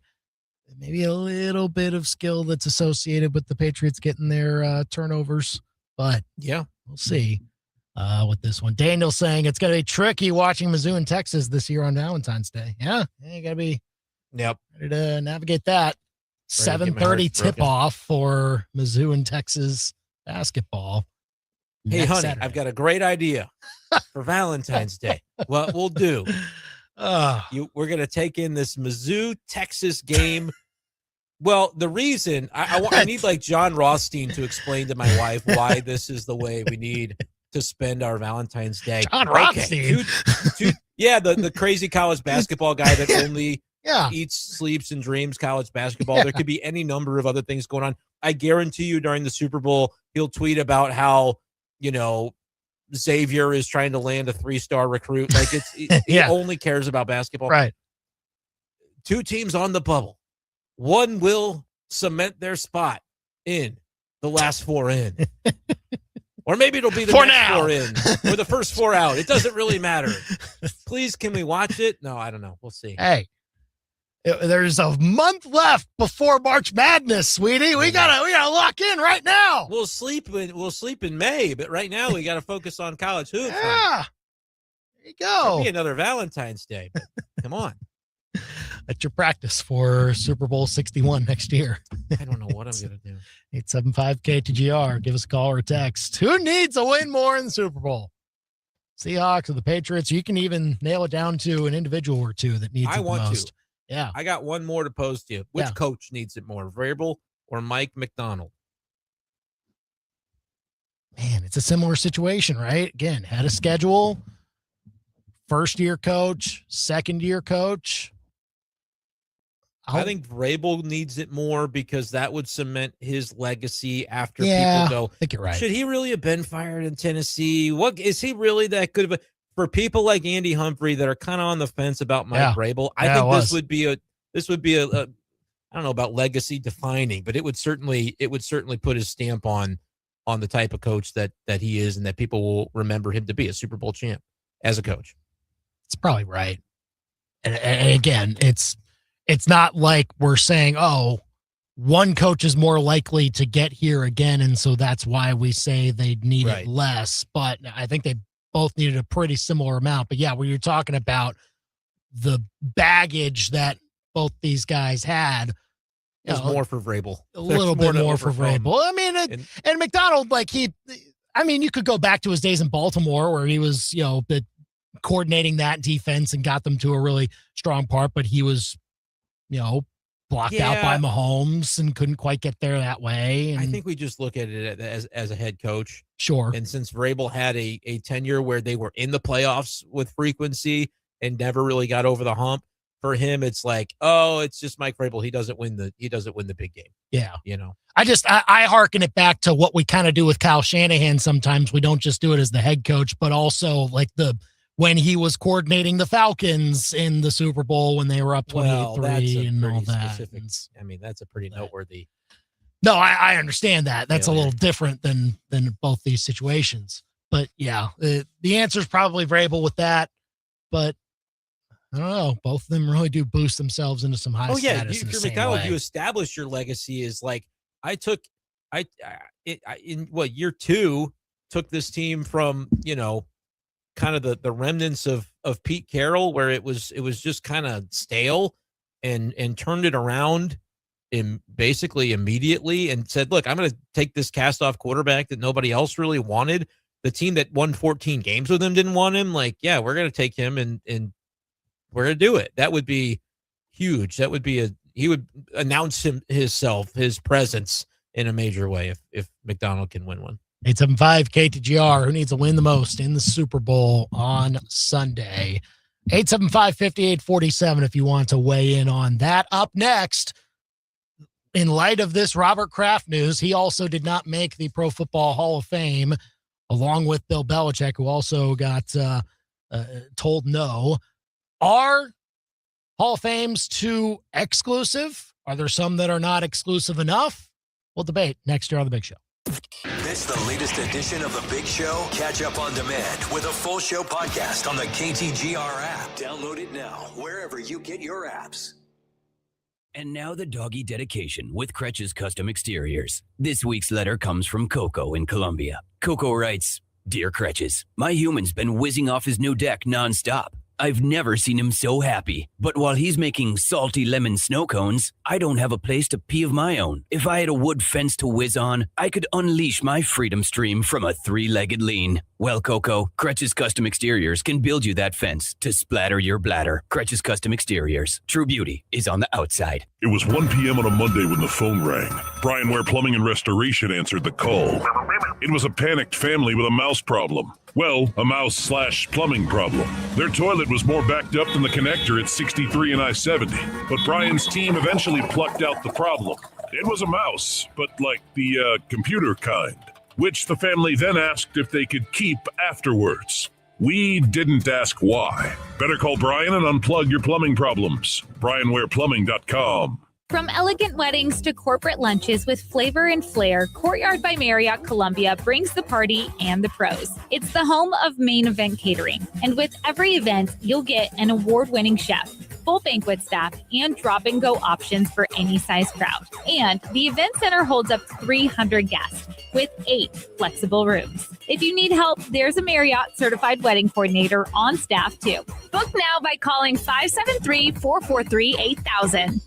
maybe a little bit of skill that's associated with the Patriots getting their turnovers. But yeah, we'll see with this one. Daniel's saying it's going to be tricky watching Mizzou and Texas this year on Valentine's Day. Yeah, you got to be ready to navigate that. 7:30 tip-off for Mizzou and Texas basketball. Hey, honey, Saturday. I've got a great idea for Valentine's Day. What we'll do, we're going to take in this Mizzou-Texas game. Well, the reason, I need like John Rothstein to explain to my wife why this is the way we need to spend our Valentine's Day. John Rothstein? The crazy college basketball guy that only eats, sleeps, and dreams college basketball. There could be any number of other things going on. I guarantee you during the Super Bowl, he'll tweet about how, Xavier is trying to land a 3-star recruit. Like he only cares about basketball. Right. 2 teams on the bubble. One will cement their spot in the last 4 in. Or maybe it'll be the next 4 in or the first 4 out. It doesn't really matter. Please, can we watch it? No, I don't know. We'll see. Hey, there's a month left before March Madness, sweetie. We gotta lock in right now. We'll sleep in May, but right now we gotta focus on college hoops. There you go. It'd be another Valentine's Day, but come on. That's your practice for Super Bowl 61 next year. I don't know what I'm going to do. 875-KTGR. Give us a call or a text. Who needs a win more in the Super Bowl? Seahawks or the Patriots? You can even nail it down to an individual or two that needs it the most. Yeah. I got one more to pose to you. Which coach needs it more, Vrabel or Mike McDonald? Man, it's a similar situation, right? Again, had a schedule, first-year coach, second-year coach. I think Vrabel needs it more because that would cement his legacy after people go, I think you're right. Should he really have been fired in Tennessee? What is he really that good of a for people like Andy Humphrey that are kind of on the fence about Mike Vrabel? I think this would be a I don't know about legacy defining, but it would certainly put his stamp on the type of coach that he is and that people will remember him to be, a Super Bowl champ as a coach. It's probably right. And again, it's not like we're saying, oh, one coach is more likely to get here again, and so that's why we say they need it less. But I think they both needed a pretty similar amount. But yeah, when you're talking about the baggage that both these guys had, it was more for Vrabel. A little bit more for Vrabel. I mean, and McDonald, you could go back to his days in Baltimore where he was, coordinating that defense and got them to a really strong part, but he was, blocked out by Mahomes and couldn't quite get there that way. And I think we just look at it as a head coach. Sure. And since Vrabel had a tenure where they were in the playoffs with frequency and never really got over the hump, for him, it's like, oh, it's just Mike Vrabel. He doesn't win the big game. Yeah. I hearken it back to what we kind of do with Kyle Shanahan. Sometimes we don't just do it as the head coach, but also like when he was coordinating the Falcons in the Super Bowl when they were up 28-3 and all that. Specific, I mean, that's a pretty noteworthy. No, I understand that. That's a little different than both these situations. But yeah, the answer is probably Vrabel with that. But I don't know. Both of them really do boost themselves into some high status. If you're McDonald, you establish your legacy is like in year 2 took this team from kind of the remnants of Pete Carroll, where it was just kind of stale, and turned it around basically immediately and said, look, I'm going to take this cast off quarterback that nobody else really wanted. The team that won 14 games with him didn't want him. Like, yeah, we're going to take him and we're going to do it. That would be huge. That would be he would announce his presence in a major way if McDonald can win one. 875-KTGR. Who needs to win the most in the Super Bowl on Sunday? 875-5847 if you want to weigh in on that. Up next, in light of this Robert Kraft news, he also did not make the Pro Football Hall of Fame, along with Bill Belichick, who also got told no. Are Hall of Fames too exclusive? Are there some that are not exclusive enough? We'll debate next year on The Big Show. Miss the latest edition of The Big Show? Catch up on demand with a full show podcast on the KTGR app. Download it now, wherever you get your apps. And now the doggy dedication with Kretsch's Custom Exteriors. This week's letter comes from Coco in Colombia. Coco writes, Dear Kretsch's, my human's been whizzing off his new deck nonstop. I've never seen him so happy. But while he's making salty lemon snow cones, I don't have a place to pee of my own. If I had a wood fence to whiz on, I could unleash my freedom stream from a three-legged lean. Well, Coco, Kretsch's Custom Exteriors can build you that fence to splatter your bladder. Kretsch's Custom Exteriors. True beauty is on the outside. It was 1 p.m. on a Monday when the phone rang. Brian Ware Plumbing and Restoration answered the call. It was a panicked family with a mouse problem. Well, a mouse/plumbing problem. Their toilet was more backed up than the connector at 63 and I-70. But Brian's team eventually plucked out the problem. It was a mouse, but like the computer kind, which the family then asked if they could keep afterwards. We didn't ask why. Better call Brian and unplug your plumbing problems. BrianWarePlumbing.com. From elegant weddings to corporate lunches with flavor and flair, Courtyard by Marriott Columbia brings the party and the pros. It's the home of Main Event Catering. And with every event, you'll get an award-winning chef. full banquet staff, and drop-and-go options for any size crowd. And the event center holds up to 300 guests with 8 flexible rooms. If you need help, there's a Marriott certified wedding coordinator on staff too. Book now by calling 573-443-8000.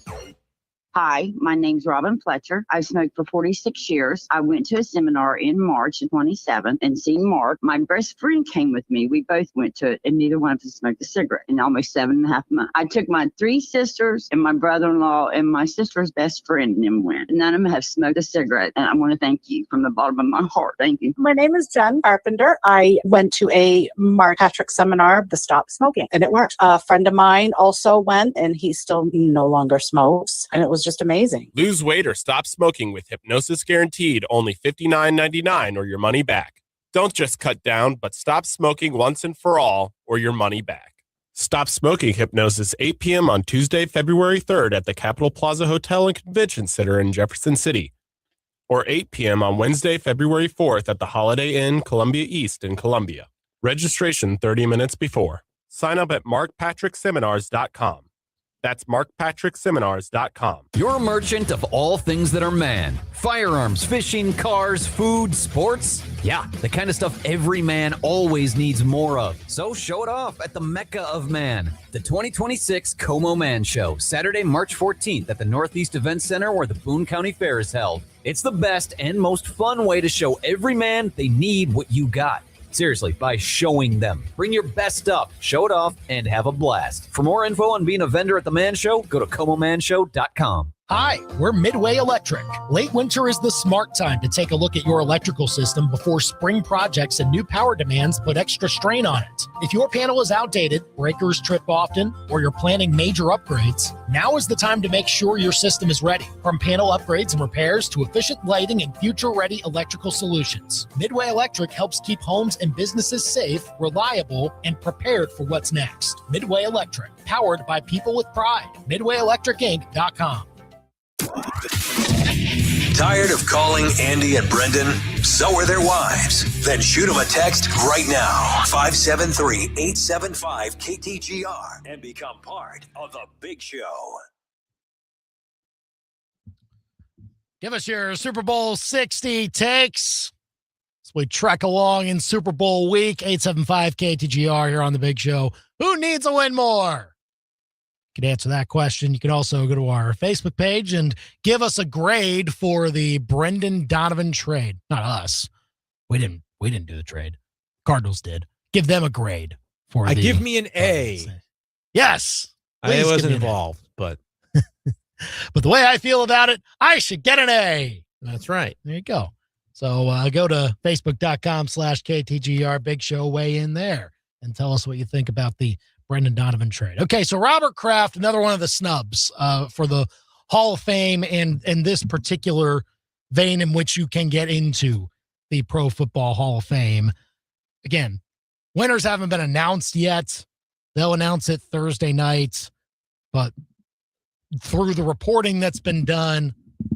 Hi, my name's Robin Fletcher. I've smoked for 46 years. I went to a seminar in March of 27 and seen Mark. My best friend came with me. We both went to it, and neither one of us smoked a cigarette in almost 7.5 months. I took my 3 sisters and my brother-in-law and my sister's best friend and them went. None of them have smoked a cigarette, and I want to thank you from the bottom of my heart. Thank you. My name is Jen Carpenter. I went to a Mark Patrick seminar, the Stop Smoking, and it worked. A friend of mine also went, and he still no longer smokes, and it was just amazing. Lose weight or stop smoking with Hypnosis Guaranteed, only $59.99 or your money back. Don't just cut down, but stop smoking once and for all or your money back. Stop Smoking Hypnosis, 8 p.m. on Tuesday, February 3rd at the Capitol Plaza Hotel and Convention Center in Jefferson City, or 8 p.m. on Wednesday, February 4th at the Holiday Inn, Columbia East in Columbia. Registration 30 minutes before. Sign up at markpatrickseminars.com. That's markpatrickseminars.com. You're a merchant of all things that are man. Firearms, fishing, cars, food, sports. Yeah, the kind of stuff every man always needs more of. So show it off at the Mecca of Man, the 2026 Como Man Show, Saturday, March 14th at the Northeast Event Center where the Boone County Fair is held. It's the best and most fun way to show every man they need what you got. Seriously, by showing them. Bring your best stuff, show it off, and have a blast. For more info on being a vendor at the Man Show, go to ComoManShow.com. Hi, we're Midway Electric. Late winter is the smart time to take a look at your electrical system before spring projects and new power demands put extra strain on it. If your panel is outdated, breakers trip often, or you're planning major upgrades, now is the time to make sure your system is ready. From panel upgrades and repairs to efficient lighting and future-ready electrical solutions, Midway Electric helps keep homes and businesses safe, reliable, and prepared for what's next. Midway Electric, powered by people with pride. MidwayElectricInc.com. Tired of calling Andy and Brendan? So are their wives. Then shoot them a text right now. 573-875-KTGR and become part of the Big Show. Give us your Super Bowl 60 takes as we trek along in Super Bowl week. 875-KTGR here on the Big Show. Who needs a win more? You can answer that question. You can also go to our Facebook page and give us a grade for the Brendan Donovan trade. Not us. We didn't do the trade. Cardinals did. Give them a grade for the. Give me an A. Yes. I wasn't involved, but the way I feel about it, I should get an A. That's right. There you go. So go to Facebook.com/KTGR Big Show. Weigh in there and tell us what you think about the Brendan Donovan trade. Okay, so Robert Kraft, another one of the snubs for the Hall of Fame and this particular vein in which you can get into the Pro Football Hall of Fame. Again, winners haven't been announced yet. They'll announce it Thursday night, but through the reporting that's been done,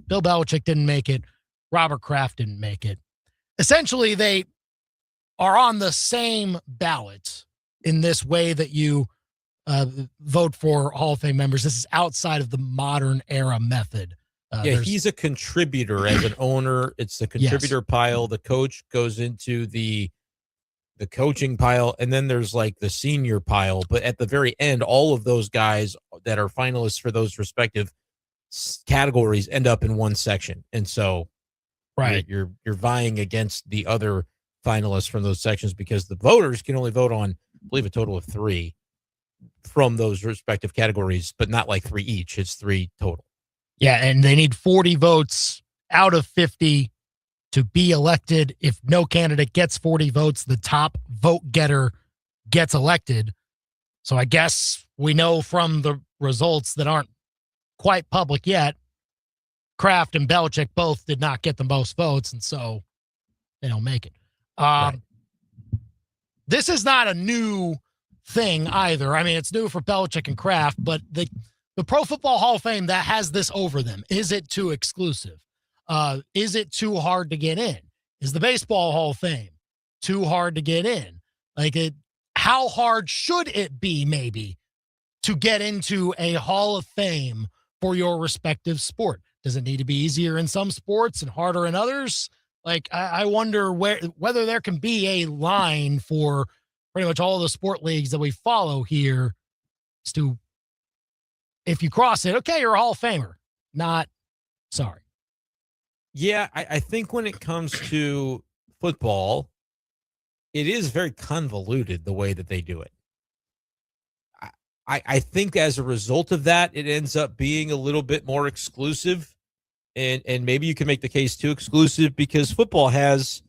Bill Belichick didn't make it. Robert Kraft didn't make it. Essentially, they are on the same ballot in this way that you vote for Hall of Fame members. This is outside of the modern era method. He's a contributor as an owner. It's the contributor pile. The coach goes into the coaching pile, and then there's like the senior pile. But at the very end, all of those guys that are finalists for those respective categories end up in one section. And so you're vying against the other finalists from those sections because the voters can only vote on, I believe, a total of 3 from those respective categories, but not like 3 each. It's 3 total. Yeah, and they need 40 votes out of 50 to be elected. If no candidate gets 40 votes, the top vote getter gets elected. So I guess we know from the results that aren't quite public yet, Kraft and Belichick both did not get the most votes, and so they don't make it. This is not a new thing either. I mean, it's new for Belichick and Kraft, but the Pro Football Hall of Fame that has this over them, is it too exclusive? Is it too hard to get in? Is the Baseball Hall of Fame too hard to get in? How hard should it be maybe to get into a Hall of Fame for your respective sport? Does it need to be easier in some sports and harder in others? Like, I wonder whether there can be a line for pretty much all the sport leagues that we follow here as to, if you cross it, okay, you're a Hall of Famer. Not, sorry. Yeah, I think when it comes to football, it is very convoluted the way that they do it. I think as a result of that, it ends up being a little bit more exclusive. And maybe you can make the case too exclusive because football has,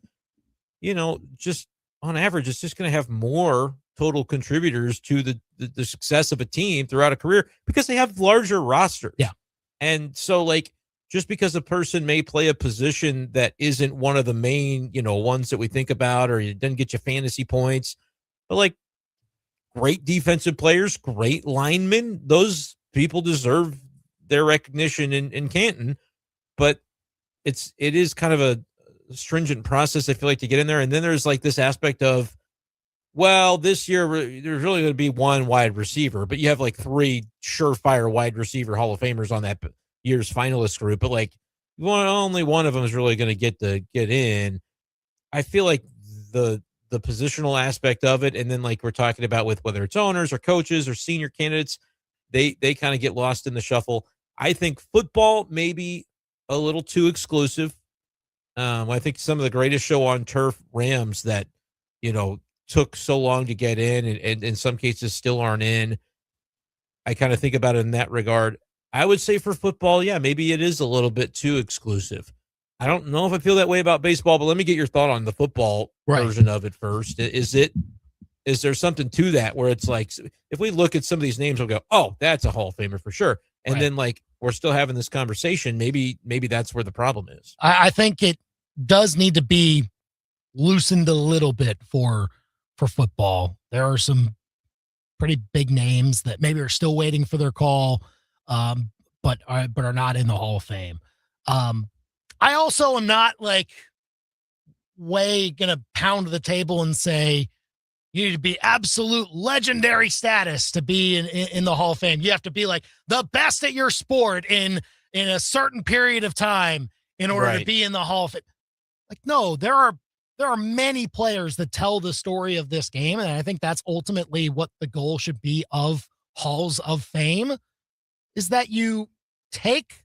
just on average, it's just going to have more total contributors to the success of a team throughout a career because they have larger rosters. Yeah. And so, like, just because a person may play a position that isn't one of the main, ones that we think about, or it doesn't get you fantasy points, but like great defensive players, great linemen, those people deserve their recognition in Canton. But it is kind of a stringent process, I feel like, to get in there. And then there's like this aspect of, well, this year there's really going to be one wide receiver, but you have like 3 surefire wide receiver Hall of Famers on that year's finalist group. But like only one of them is really going to get in. I feel like the positional aspect of it, and then like we're talking about with whether it's owners or coaches or senior candidates, they kind of get lost in the shuffle. I think football maybe a little too exclusive. I think some of the greatest show on turf Rams that, took so long to get in and in some cases still aren't in. I kind of think about it in that regard. I would say for football, yeah, maybe it is a little bit too exclusive. I don't know if I feel that way about baseball, but let me get your thought on the football version of it first. Is there something to that where it's like, if we look at some of these names, we'll go, oh, that's a Hall of Famer for sure. And then like, we're still having this conversation. Maybe that's where the problem is. I think it does need to be loosened a little bit for football. There are some pretty big names that maybe are still waiting for their call, but are not in the Hall of Fame. I also am not like gonna pound the table and say you need to be absolute legendary status to be in the Hall of Fame. You have to be like the best at your sport in a certain period of time in order to be in the Hall of Fame. Like, no, there are many players that tell the story of this game. And I think that's ultimately what the goal should be of Halls of Fame, is that you take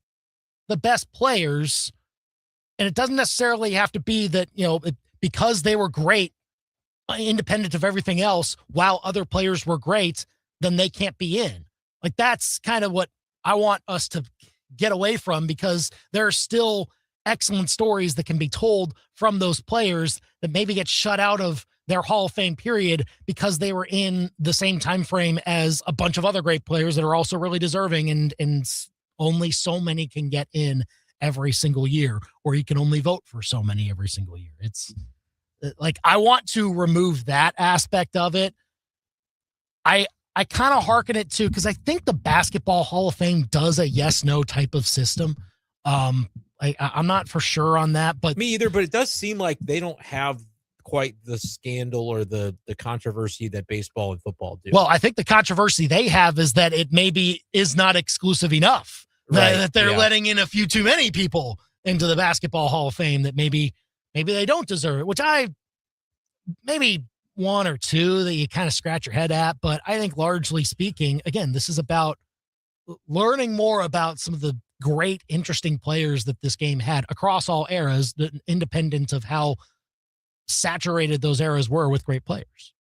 the best players, and it doesn't necessarily have to be that, because they were great, independent of everything else, while other players were great, then they can't be in. Like, that's kind of what I want us to get away from, because there are still excellent stories that can be told from those players that maybe get shut out of their Hall of Fame period because they were in the same time frame as a bunch of other great players that are also really deserving, and only so many can get in every single year, or you can only vote for so many every single year. It's like, I want to remove that aspect of it. I kind of hearken it to, because I think the Basketball Hall of Fame does a yes-no type of system. I'm not for sure on that, but me either, but it does seem like they don't have quite the scandal or the controversy that baseball and football do. Well, I think the controversy they have is that it maybe is not exclusive enough, that they're letting in a few too many people into the Basketball Hall of Fame that maybe they don't deserve it, which maybe one or two that you kind of scratch your head at. But I think largely speaking, again, this is about learning more about some of the great, interesting players that this game had across all eras, independent of how saturated those eras were with great players.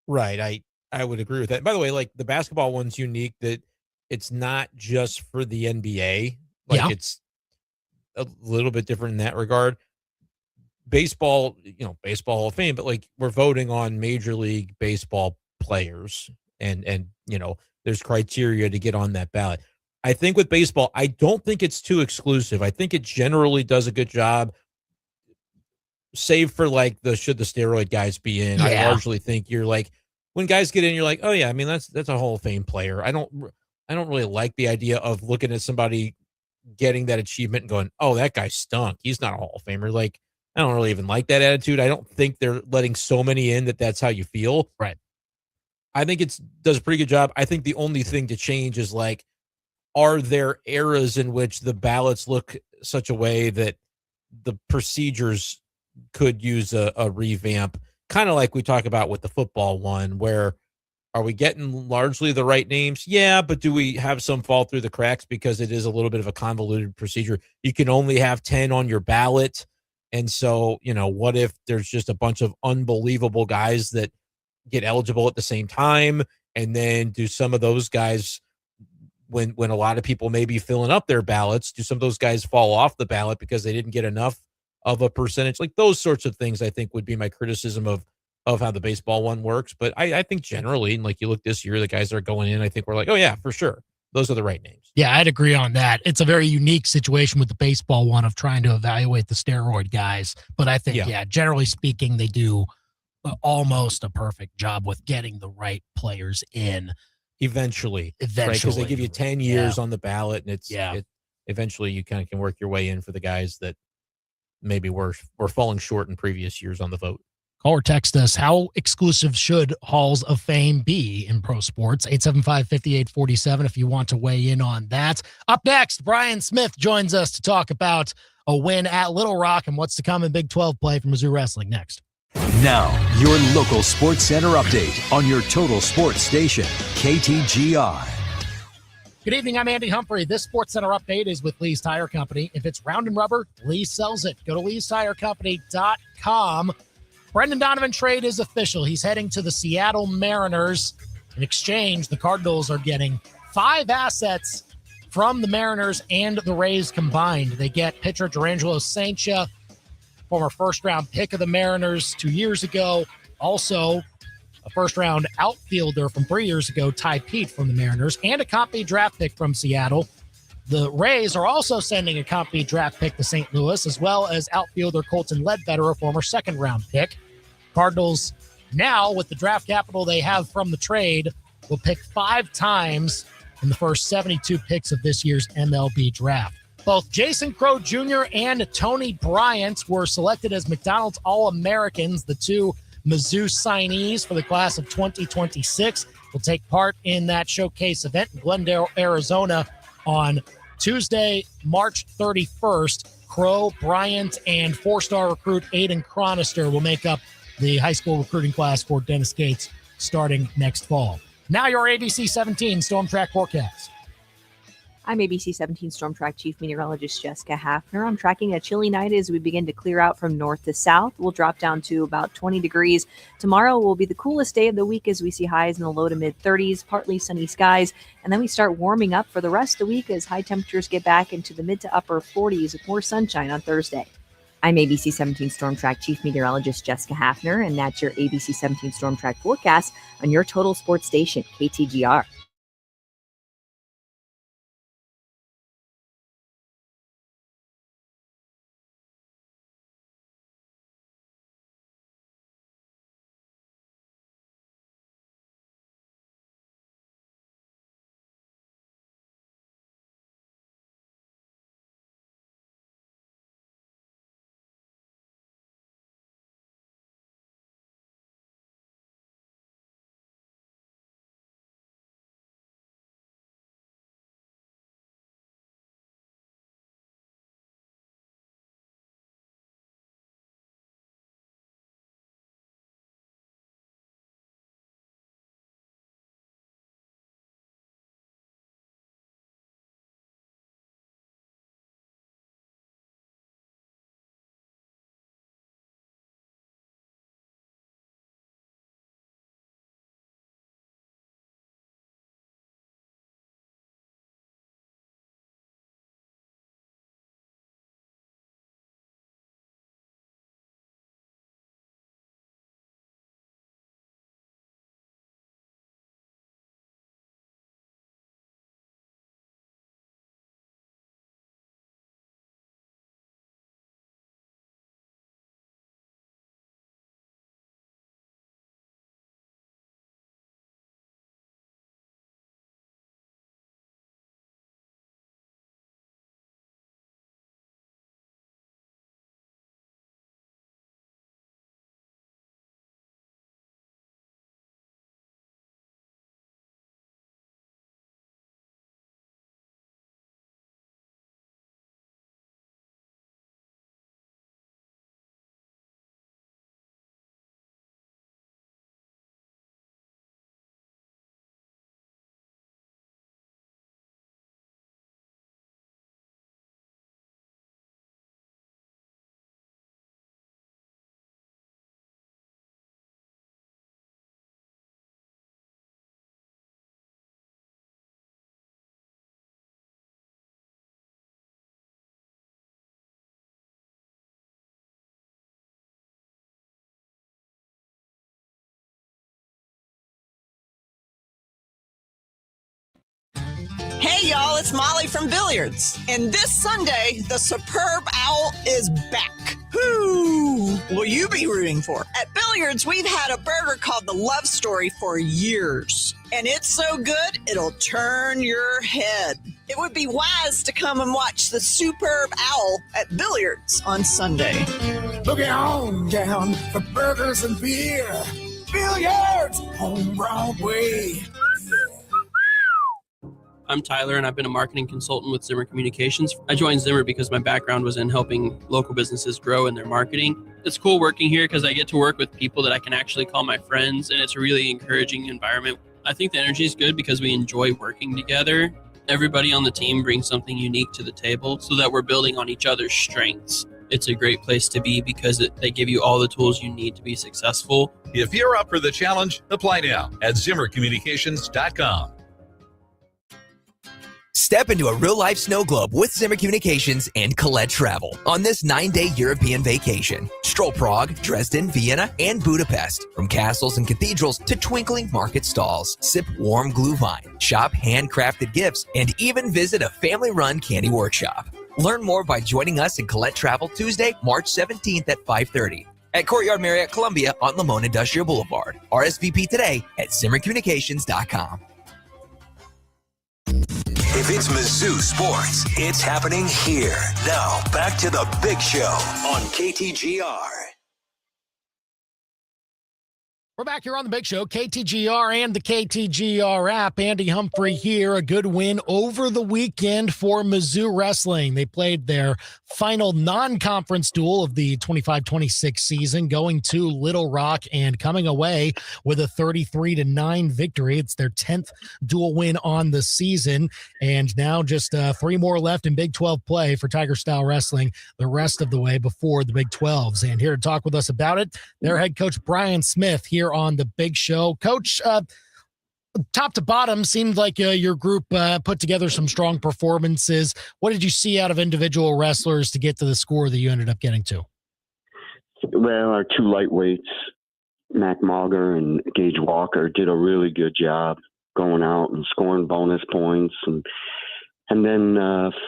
Right. I would agree with that. By the way, like, the basketball one's unique that it's not just for the NBA. Like, it's a little bit different in that regard. Baseball, Baseball Hall of Fame, but like, we're voting on Major League Baseball players, and there's criteria to get on that ballot. I think with baseball, I don't think it's too exclusive. I think it generally does a good job, save for like should the steroid guys be in. I largely think you're like, when guys get in, you're like, oh yeah, I mean, that's a Hall of Fame player. I don't really like the idea of looking at somebody getting that achievement and going, oh, that guy stunk, he's not a Hall of Famer. Like, I don't really even like that attitude. I don't think they're letting so many in that's how you feel. Right. I think it does a pretty good job. I think the only thing to change is like, are there eras in which the ballots look such a way that the procedures could use a revamp? Kind of like we talk about with the football one, where are we getting largely the right names? Yeah, but do we have some fall through the cracks because it is a little bit of a convoluted procedure? You can only have 10 on your ballot. And so, what if there's just a bunch of unbelievable guys that get eligible at the same time? And then do some of those guys, when a lot of people may be filling up their ballots, do some of those guys fall off the ballot because they didn't get enough of a percentage? Like those sorts of things, I think, would be my criticism of how the baseball one works. But I think generally, and like you look this year, the guys that are going in, I think we're like, oh yeah, for sure, those are the right names. Yeah, I'd agree on that. It's a very unique situation with the baseball one of trying to evaluate the steroid guys. But I think, generally speaking, they do almost a perfect job with getting the right players in. Eventually. Right? Because they give you 10 years on the ballot, and eventually you kind of can work your way in for the guys that maybe were falling short in previous years on the vote. Call or text us. How exclusive should Halls of Fame be in pro sports? 875-5847 if you want to weigh in on that. Up next, Brian Smith joins us to talk about a win at Little Rock and what's to come in Big 12 play for Mizzou Wrestling next. Now, your local sports center update on your total sports station, KTGR. Good evening, I'm Andy Humphrey. This Sports Center update is with Lee's Tire Company. If it's round and rubber, Lee sells it. Go to leestirecompany.com. Brendan Donovan trade is official. He's heading to the Seattle Mariners. In exchange, the Cardinals are getting 5 assets from the Mariners and the Rays combined. They get pitcher Durangelo Saintia, former first-round pick of the Mariners 2 years ago. Also, a first-round outfielder from 3 years ago, Ty Pete from the Mariners, and a company draft pick from Seattle. The Rays are also sending a company draft pick to St. Louis, as well as outfielder Colton Ledbetter, a former second-round pick. Cardinals, now with the draft capital they have from the trade, will pick 5 times in the first 72 picks of this year's MLB draft. Both Jason Crow Jr. and Tony Bryant were selected as McDonald's All-Americans. The 2 Mizzou signees for the class of 2026 will take part in that showcase event in Glendale, Arizona on Tuesday, March 31st. Crow, Bryant, and 4-star recruit Aiden Chronister will make up the high school recruiting class for Dennis Gates starting next fall. Now your ABC 17 Storm Track forecast. I'm ABC 17 Storm Track Chief Meteorologist Jessica Hafner. I'm tracking a chilly night as we begin to clear out from north to south. We'll drop down to about 20 degrees. Tomorrow will be the coolest day of the week as we see highs in the low to mid 30s, partly sunny skies. And then we start warming up for the rest of the week as high temperatures get back into the mid to upper 40s with more sunshine on Thursday. I'm ABC 17 Storm Track Chief Meteorologist Jessica Hafner, and that's your ABC 17 Storm Track forecast on your total sports station, KTGR. Carroll, it's Molly from Billiards. And this Sunday, the Superb Owl is back. Who will you be rooting for? At Billiards, we've had a burger called the Love Story for years. And it's so good, it'll turn your head. It would be wise to come and watch the Superb Owl at Billiards on Sunday. Looking on down for burgers and beer. Billiards on Broadway. I'm Tyler, and I've been a marketing consultant with Zimmer Communications. I joined Zimmer because my background was in helping local businesses grow in their marketing. It's cool working here because I get to work with people that I can actually call my friends, and it's a really encouraging environment. I think the energy is good because we enjoy working together. Everybody on the team brings something unique to the table so that we're building on each other's strengths. It's a great place to be because they give you all the tools you need to be successful. If you're up for the challenge, apply now at ZimmerCommunications.com. Step into a real-life snow globe with Zimmer Communications and Colette Travel on this 9-day European vacation. Stroll Prague, Dresden, Vienna, and Budapest. From castles and cathedrals to twinkling market stalls. Sip warm Glühwein, shop handcrafted gifts, and even visit a family-run candy workshop. Learn more by joining us in Colette Travel Tuesday, March 17th at 5:30 at Courtyard Marriott Columbia on Lamone Industrial Boulevard. RSVP today at ZimmerCommunications.com. If it's Mizzou sports, it's happening here. Now, back to the big show on KTGR. We're back here on the Big Show, KTGR and the KTGR app. Andy Humphrey here. A good win over the weekend for Mizzou Wrestling. They played their final non-conference duel of the 25-26 season, going to Little Rock and coming away with a 33-9 victory. It's their 10th dual win on the season, and now just 3 more left in Big 12 play for Tiger Style Wrestling the rest of the way before the Big 12s. And here to talk with us about it, their head coach Brian Smith here on the Big Show. Coach, top to bottom, seemed like your group put together some strong performances. What did you see out of individual wrestlers to get to the score that you ended up getting to? Well, our 2 lightweights, Mac Mauger and Gage Walker, did a really good job going out and scoring bonus points. And then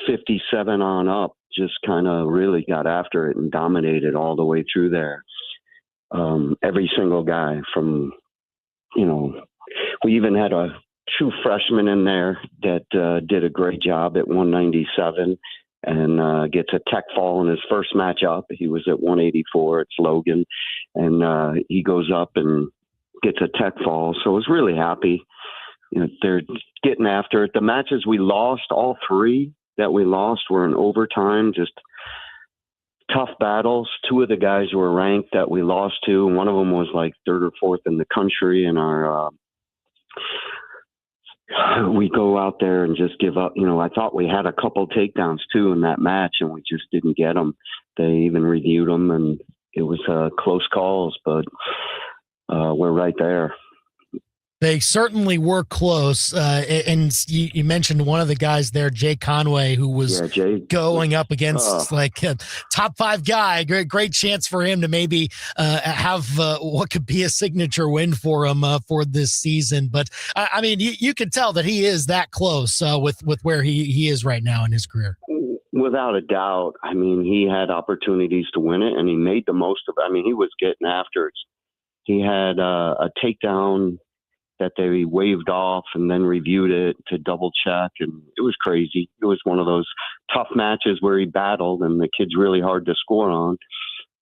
57 on up just kind of really got after it and dominated all the way through there. Every single guy from, we even had a true freshman in there that did a great job at 197 and gets a tech fall in his first match up. He was at 184. It's Logan. And he goes up and gets a tech fall. So I was really happy. They're getting after it. The matches we lost, all 3 that we lost were in overtime, just tough battles. 2 of the guys were ranked that we lost to. One of them was like 3rd or 4th in the country. And we go out there and just give up. I thought we had a couple takedowns too in that match, and we just didn't get them. They even reviewed them, and it was close calls, but we're right there. They certainly were close. And you mentioned one of the guys there, Jay Conway, who was going up against top 5 guy. Great chance for him to maybe have what could be a signature win for him for this season. But I mean, you could tell that he is that close with where he is right now in his career. Without a doubt. I mean, he had opportunities to win it, and he made the most of it. I mean, he was getting after it. He had a takedown that they waved off and then reviewed it to double check. And it was crazy. It was one of those tough matches where he battled and the kid's really hard to score on.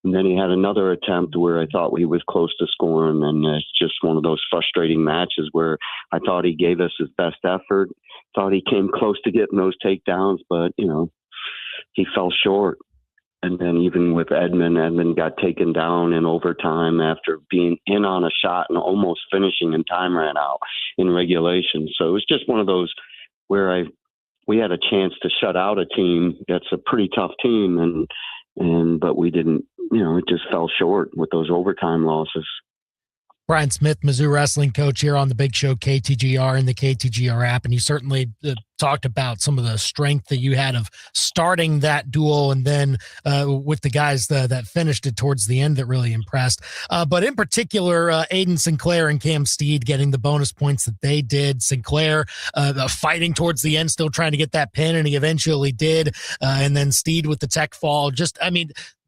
And then he had another attempt where I thought he was close to scoring. And it's just one of those frustrating matches where I thought he gave us his best effort, thought he came close to getting those takedowns, but he fell short. And then even with Edmund got taken down in overtime after being in on a shot and almost finishing, and time ran out in regulation. So it was just one of those where we had a chance to shut out a team that's a pretty tough team, but we didn't. It just fell short with those overtime losses. Brian Smith, Mizzou wrestling coach here on the Big Show, KTGR and the KTGR app. And you certainly talked about some of the strength that you had of starting that duel and then with the guys that finished it towards the end that really impressed. But in particular, Aiden Sinclair and Cam Steed getting the bonus points that they did. Sinclair fighting towards the end, still trying to get that pin, and he eventually did. And then Steed with the tech fall.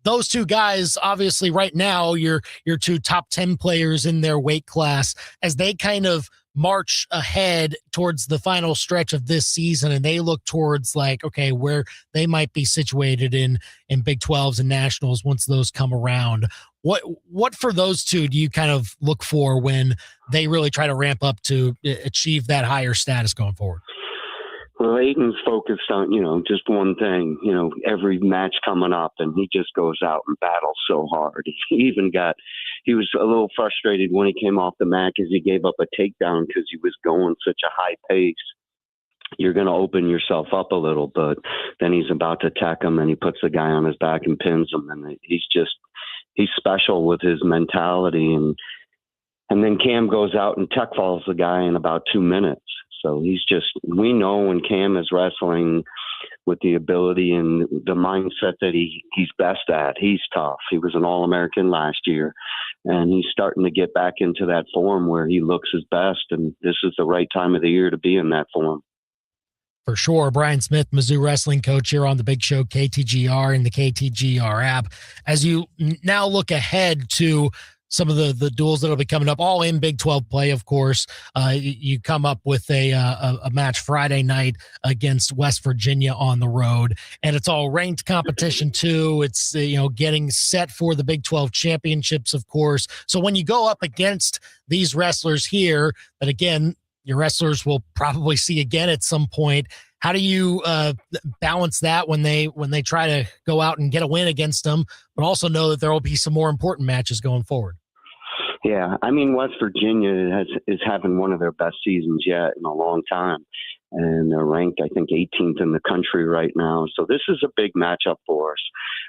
Those two guys, obviously right now, your two top 10 players in their weight class, as they kind of march ahead towards the final stretch of this season, and they look towards where they might be situated in Big 12s and nationals once those come around. What for those two do you kind of look for when they really try to ramp up to achieve that higher status going forward? Well, Aiden's focused on, just one thing, every match coming up, and he just goes out and battles so hard. He was a little frustrated when he came off the mat because he gave up a takedown because he was going such a high pace. You're going to open yourself up a little, but then he's about to attack him, and he puts the guy on his back and pins him, and he's special with his mentality. And then Cam goes out and tech falls the guy in about 2 minutes. So we know when Cam is wrestling with the ability and the mindset that he's best at. He's tough. He was an All-American last year, and he's starting to get back into that form where he looks his best, and this is the right time of the year to be in that form. For sure. Brian Smith, Mizzou wrestling coach here on the Big Show, KTGR and the KTGR app. As you now look ahead to some of the duels that'll be coming up, all in Big 12 play, of course. You come up with a match Friday night against West Virginia on the road, and it's all ranked competition too. It's getting set for the Big 12 championships, of course. So when you go up against these wrestlers here, that again, your wrestlers will probably see again at some point, how do you balance that when they try to go out and get a win against them, but also know that there will be some more important matches going forward? Yeah, West Virginia is having one of their best seasons yet in a long time, and they're ranked, I think, 18th in the country right now. So this is a big matchup for us.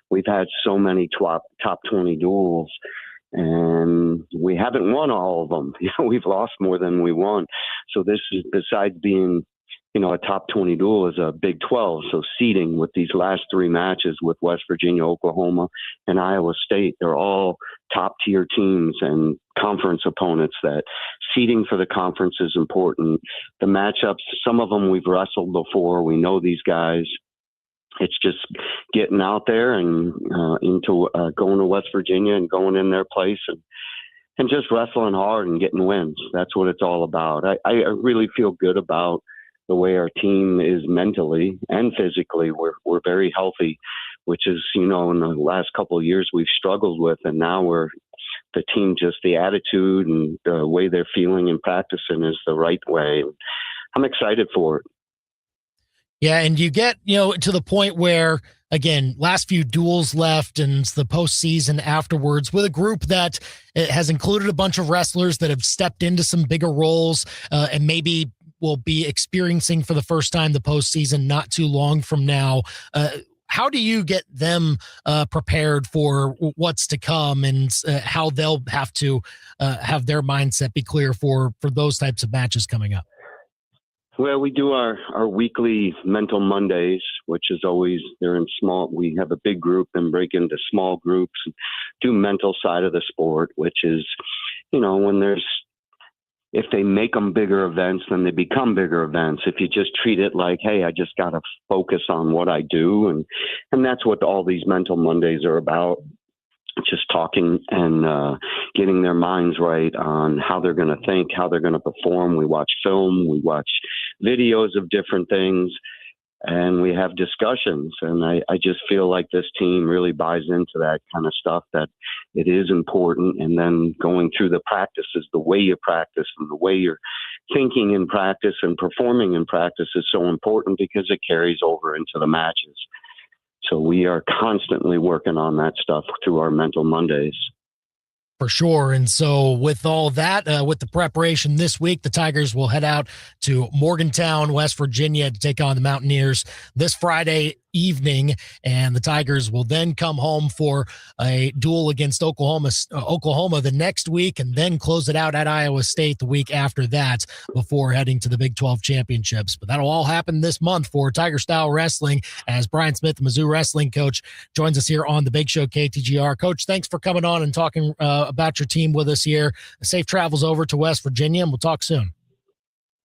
We've had so many top 20 duels, and we haven't won all of them. We've lost more than we won. So this is, besides being a top 20 duel, is a Big 12. So seeding with these last three matches with West Virginia, Oklahoma, and Iowa State, they're all top tier teams and conference opponents. That seeding for the conference is important. The matchups, some of them we've wrestled before. We know these guys. It's just getting out there and going to West Virginia and going in their place and just wrestling hard and getting wins. That's what it's all about. I really feel good about the way our team is mentally and physically. We're very healthy, which is, in the last couple of years we've struggled with, and now the team, just the attitude and the way they're feeling and practicing is the right way. I'm excited for it. Yeah, and you get, to the point where, again, last few duels left and the postseason afterwards with a group that has included a bunch of wrestlers that have stepped into some bigger roles and maybe will be experiencing for the first time the postseason not too long from now. How do you get them prepared for what's to come and how they'll have to have their mindset be clear for those types of matches coming up? Well, we do our weekly mental Mondays, which is always, they're in small, we have a big group and break into small groups and do mental side of the sport, which is, if they make them bigger events, then they become bigger events. If you just treat it like, hey, I just got to focus on what I do. And that's what all these mental Mondays are about. Just talking and getting their minds right on how they're going to think, how they're going to perform. We watch film, we watch videos of different things, and we have discussions. And I just feel like this team really buys into that kind of stuff, that it is important. And then going through the practices, the way you practice and the way you're thinking in practice and performing in practice is so important because it carries over into the matches. So we are constantly working on that stuff through our mental Mondays. For sure. And so with all that, with the preparation this week, the Tigers will head out to Morgantown, West Virginia to take on the Mountaineers this Friday evening, and the Tigers will then come home for a duel against Oklahoma the next week, and then close it out at Iowa State the week after that before heading to the Big 12 championships. But that'll all happen this month for Tiger Style Wrestling, as Brian Smith, the Mizzou wrestling coach, joins us here on the Big Show KTGR. Coach, thanks for coming on and talking about your team with us here. Safe travels over to West Virginia, and we'll talk soon.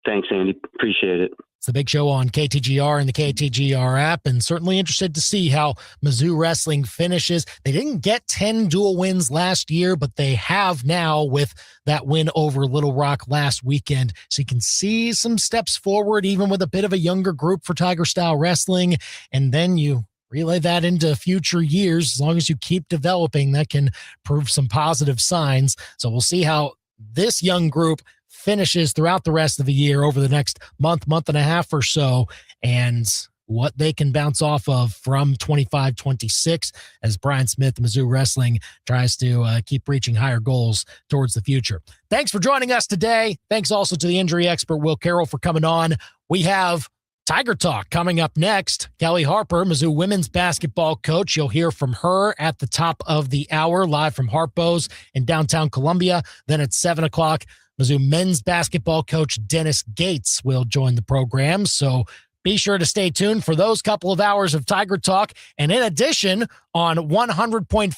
Thanks, Andy. Appreciate it. It's the Big Show on KTGR and the KTGR app, and certainly interested to see how Mizzou wrestling finishes. They didn't get 10 dual wins last year, but they have now with that win over Little Rock last weekend. So you can see some steps forward, even with a bit of a younger group for Tiger Style Wrestling. And then you relay that into future years. As long as you keep developing, that can prove some positive signs. So we'll see how this young group finishes throughout the rest of the year over the next month and a half or so, and what they can bounce off of from 25-26 as Brian Smith, Mizzou Wrestling, tries to keep reaching higher goals towards the future. Thanks for joining us today. Thanks also to the injury expert, Will Carroll, for coming on. We have Tiger Talk coming up next. Kelly Harper, Mizzou women's basketball coach. You'll hear from her at the top of the hour, live from Harpo's in downtown Columbia. Then at 7 o'clock, Mizzou men's basketball coach Dennis Gates will join the program. So be sure to stay tuned for those couple of hours of Tiger Talk. And in addition, on 100.5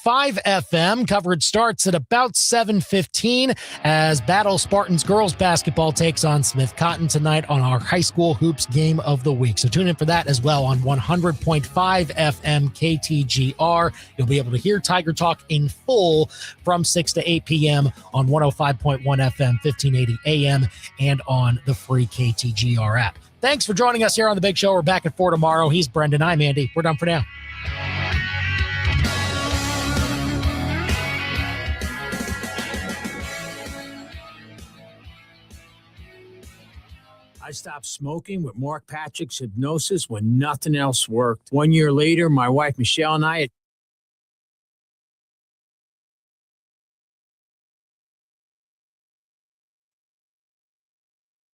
FM, coverage starts at about 7:15 as Battle Spartans girls basketball takes on Smith Cotton tonight on our high school hoops game of the week. So tune in for that as well on 100.5 FM KTGR. You'll be able to hear Tiger Talk in full from 6 to 8 p.m. on 105.1 FM, 1580 AM, and on the free KTGR app. Thanks for joining us here on The Big Show. We're back at 4 tomorrow. He's Brendan. I'm Andy. We're done for now. I stopped smoking with Mark Patrick's hypnosis when nothing else worked. 1 year later, my wife Michelle and I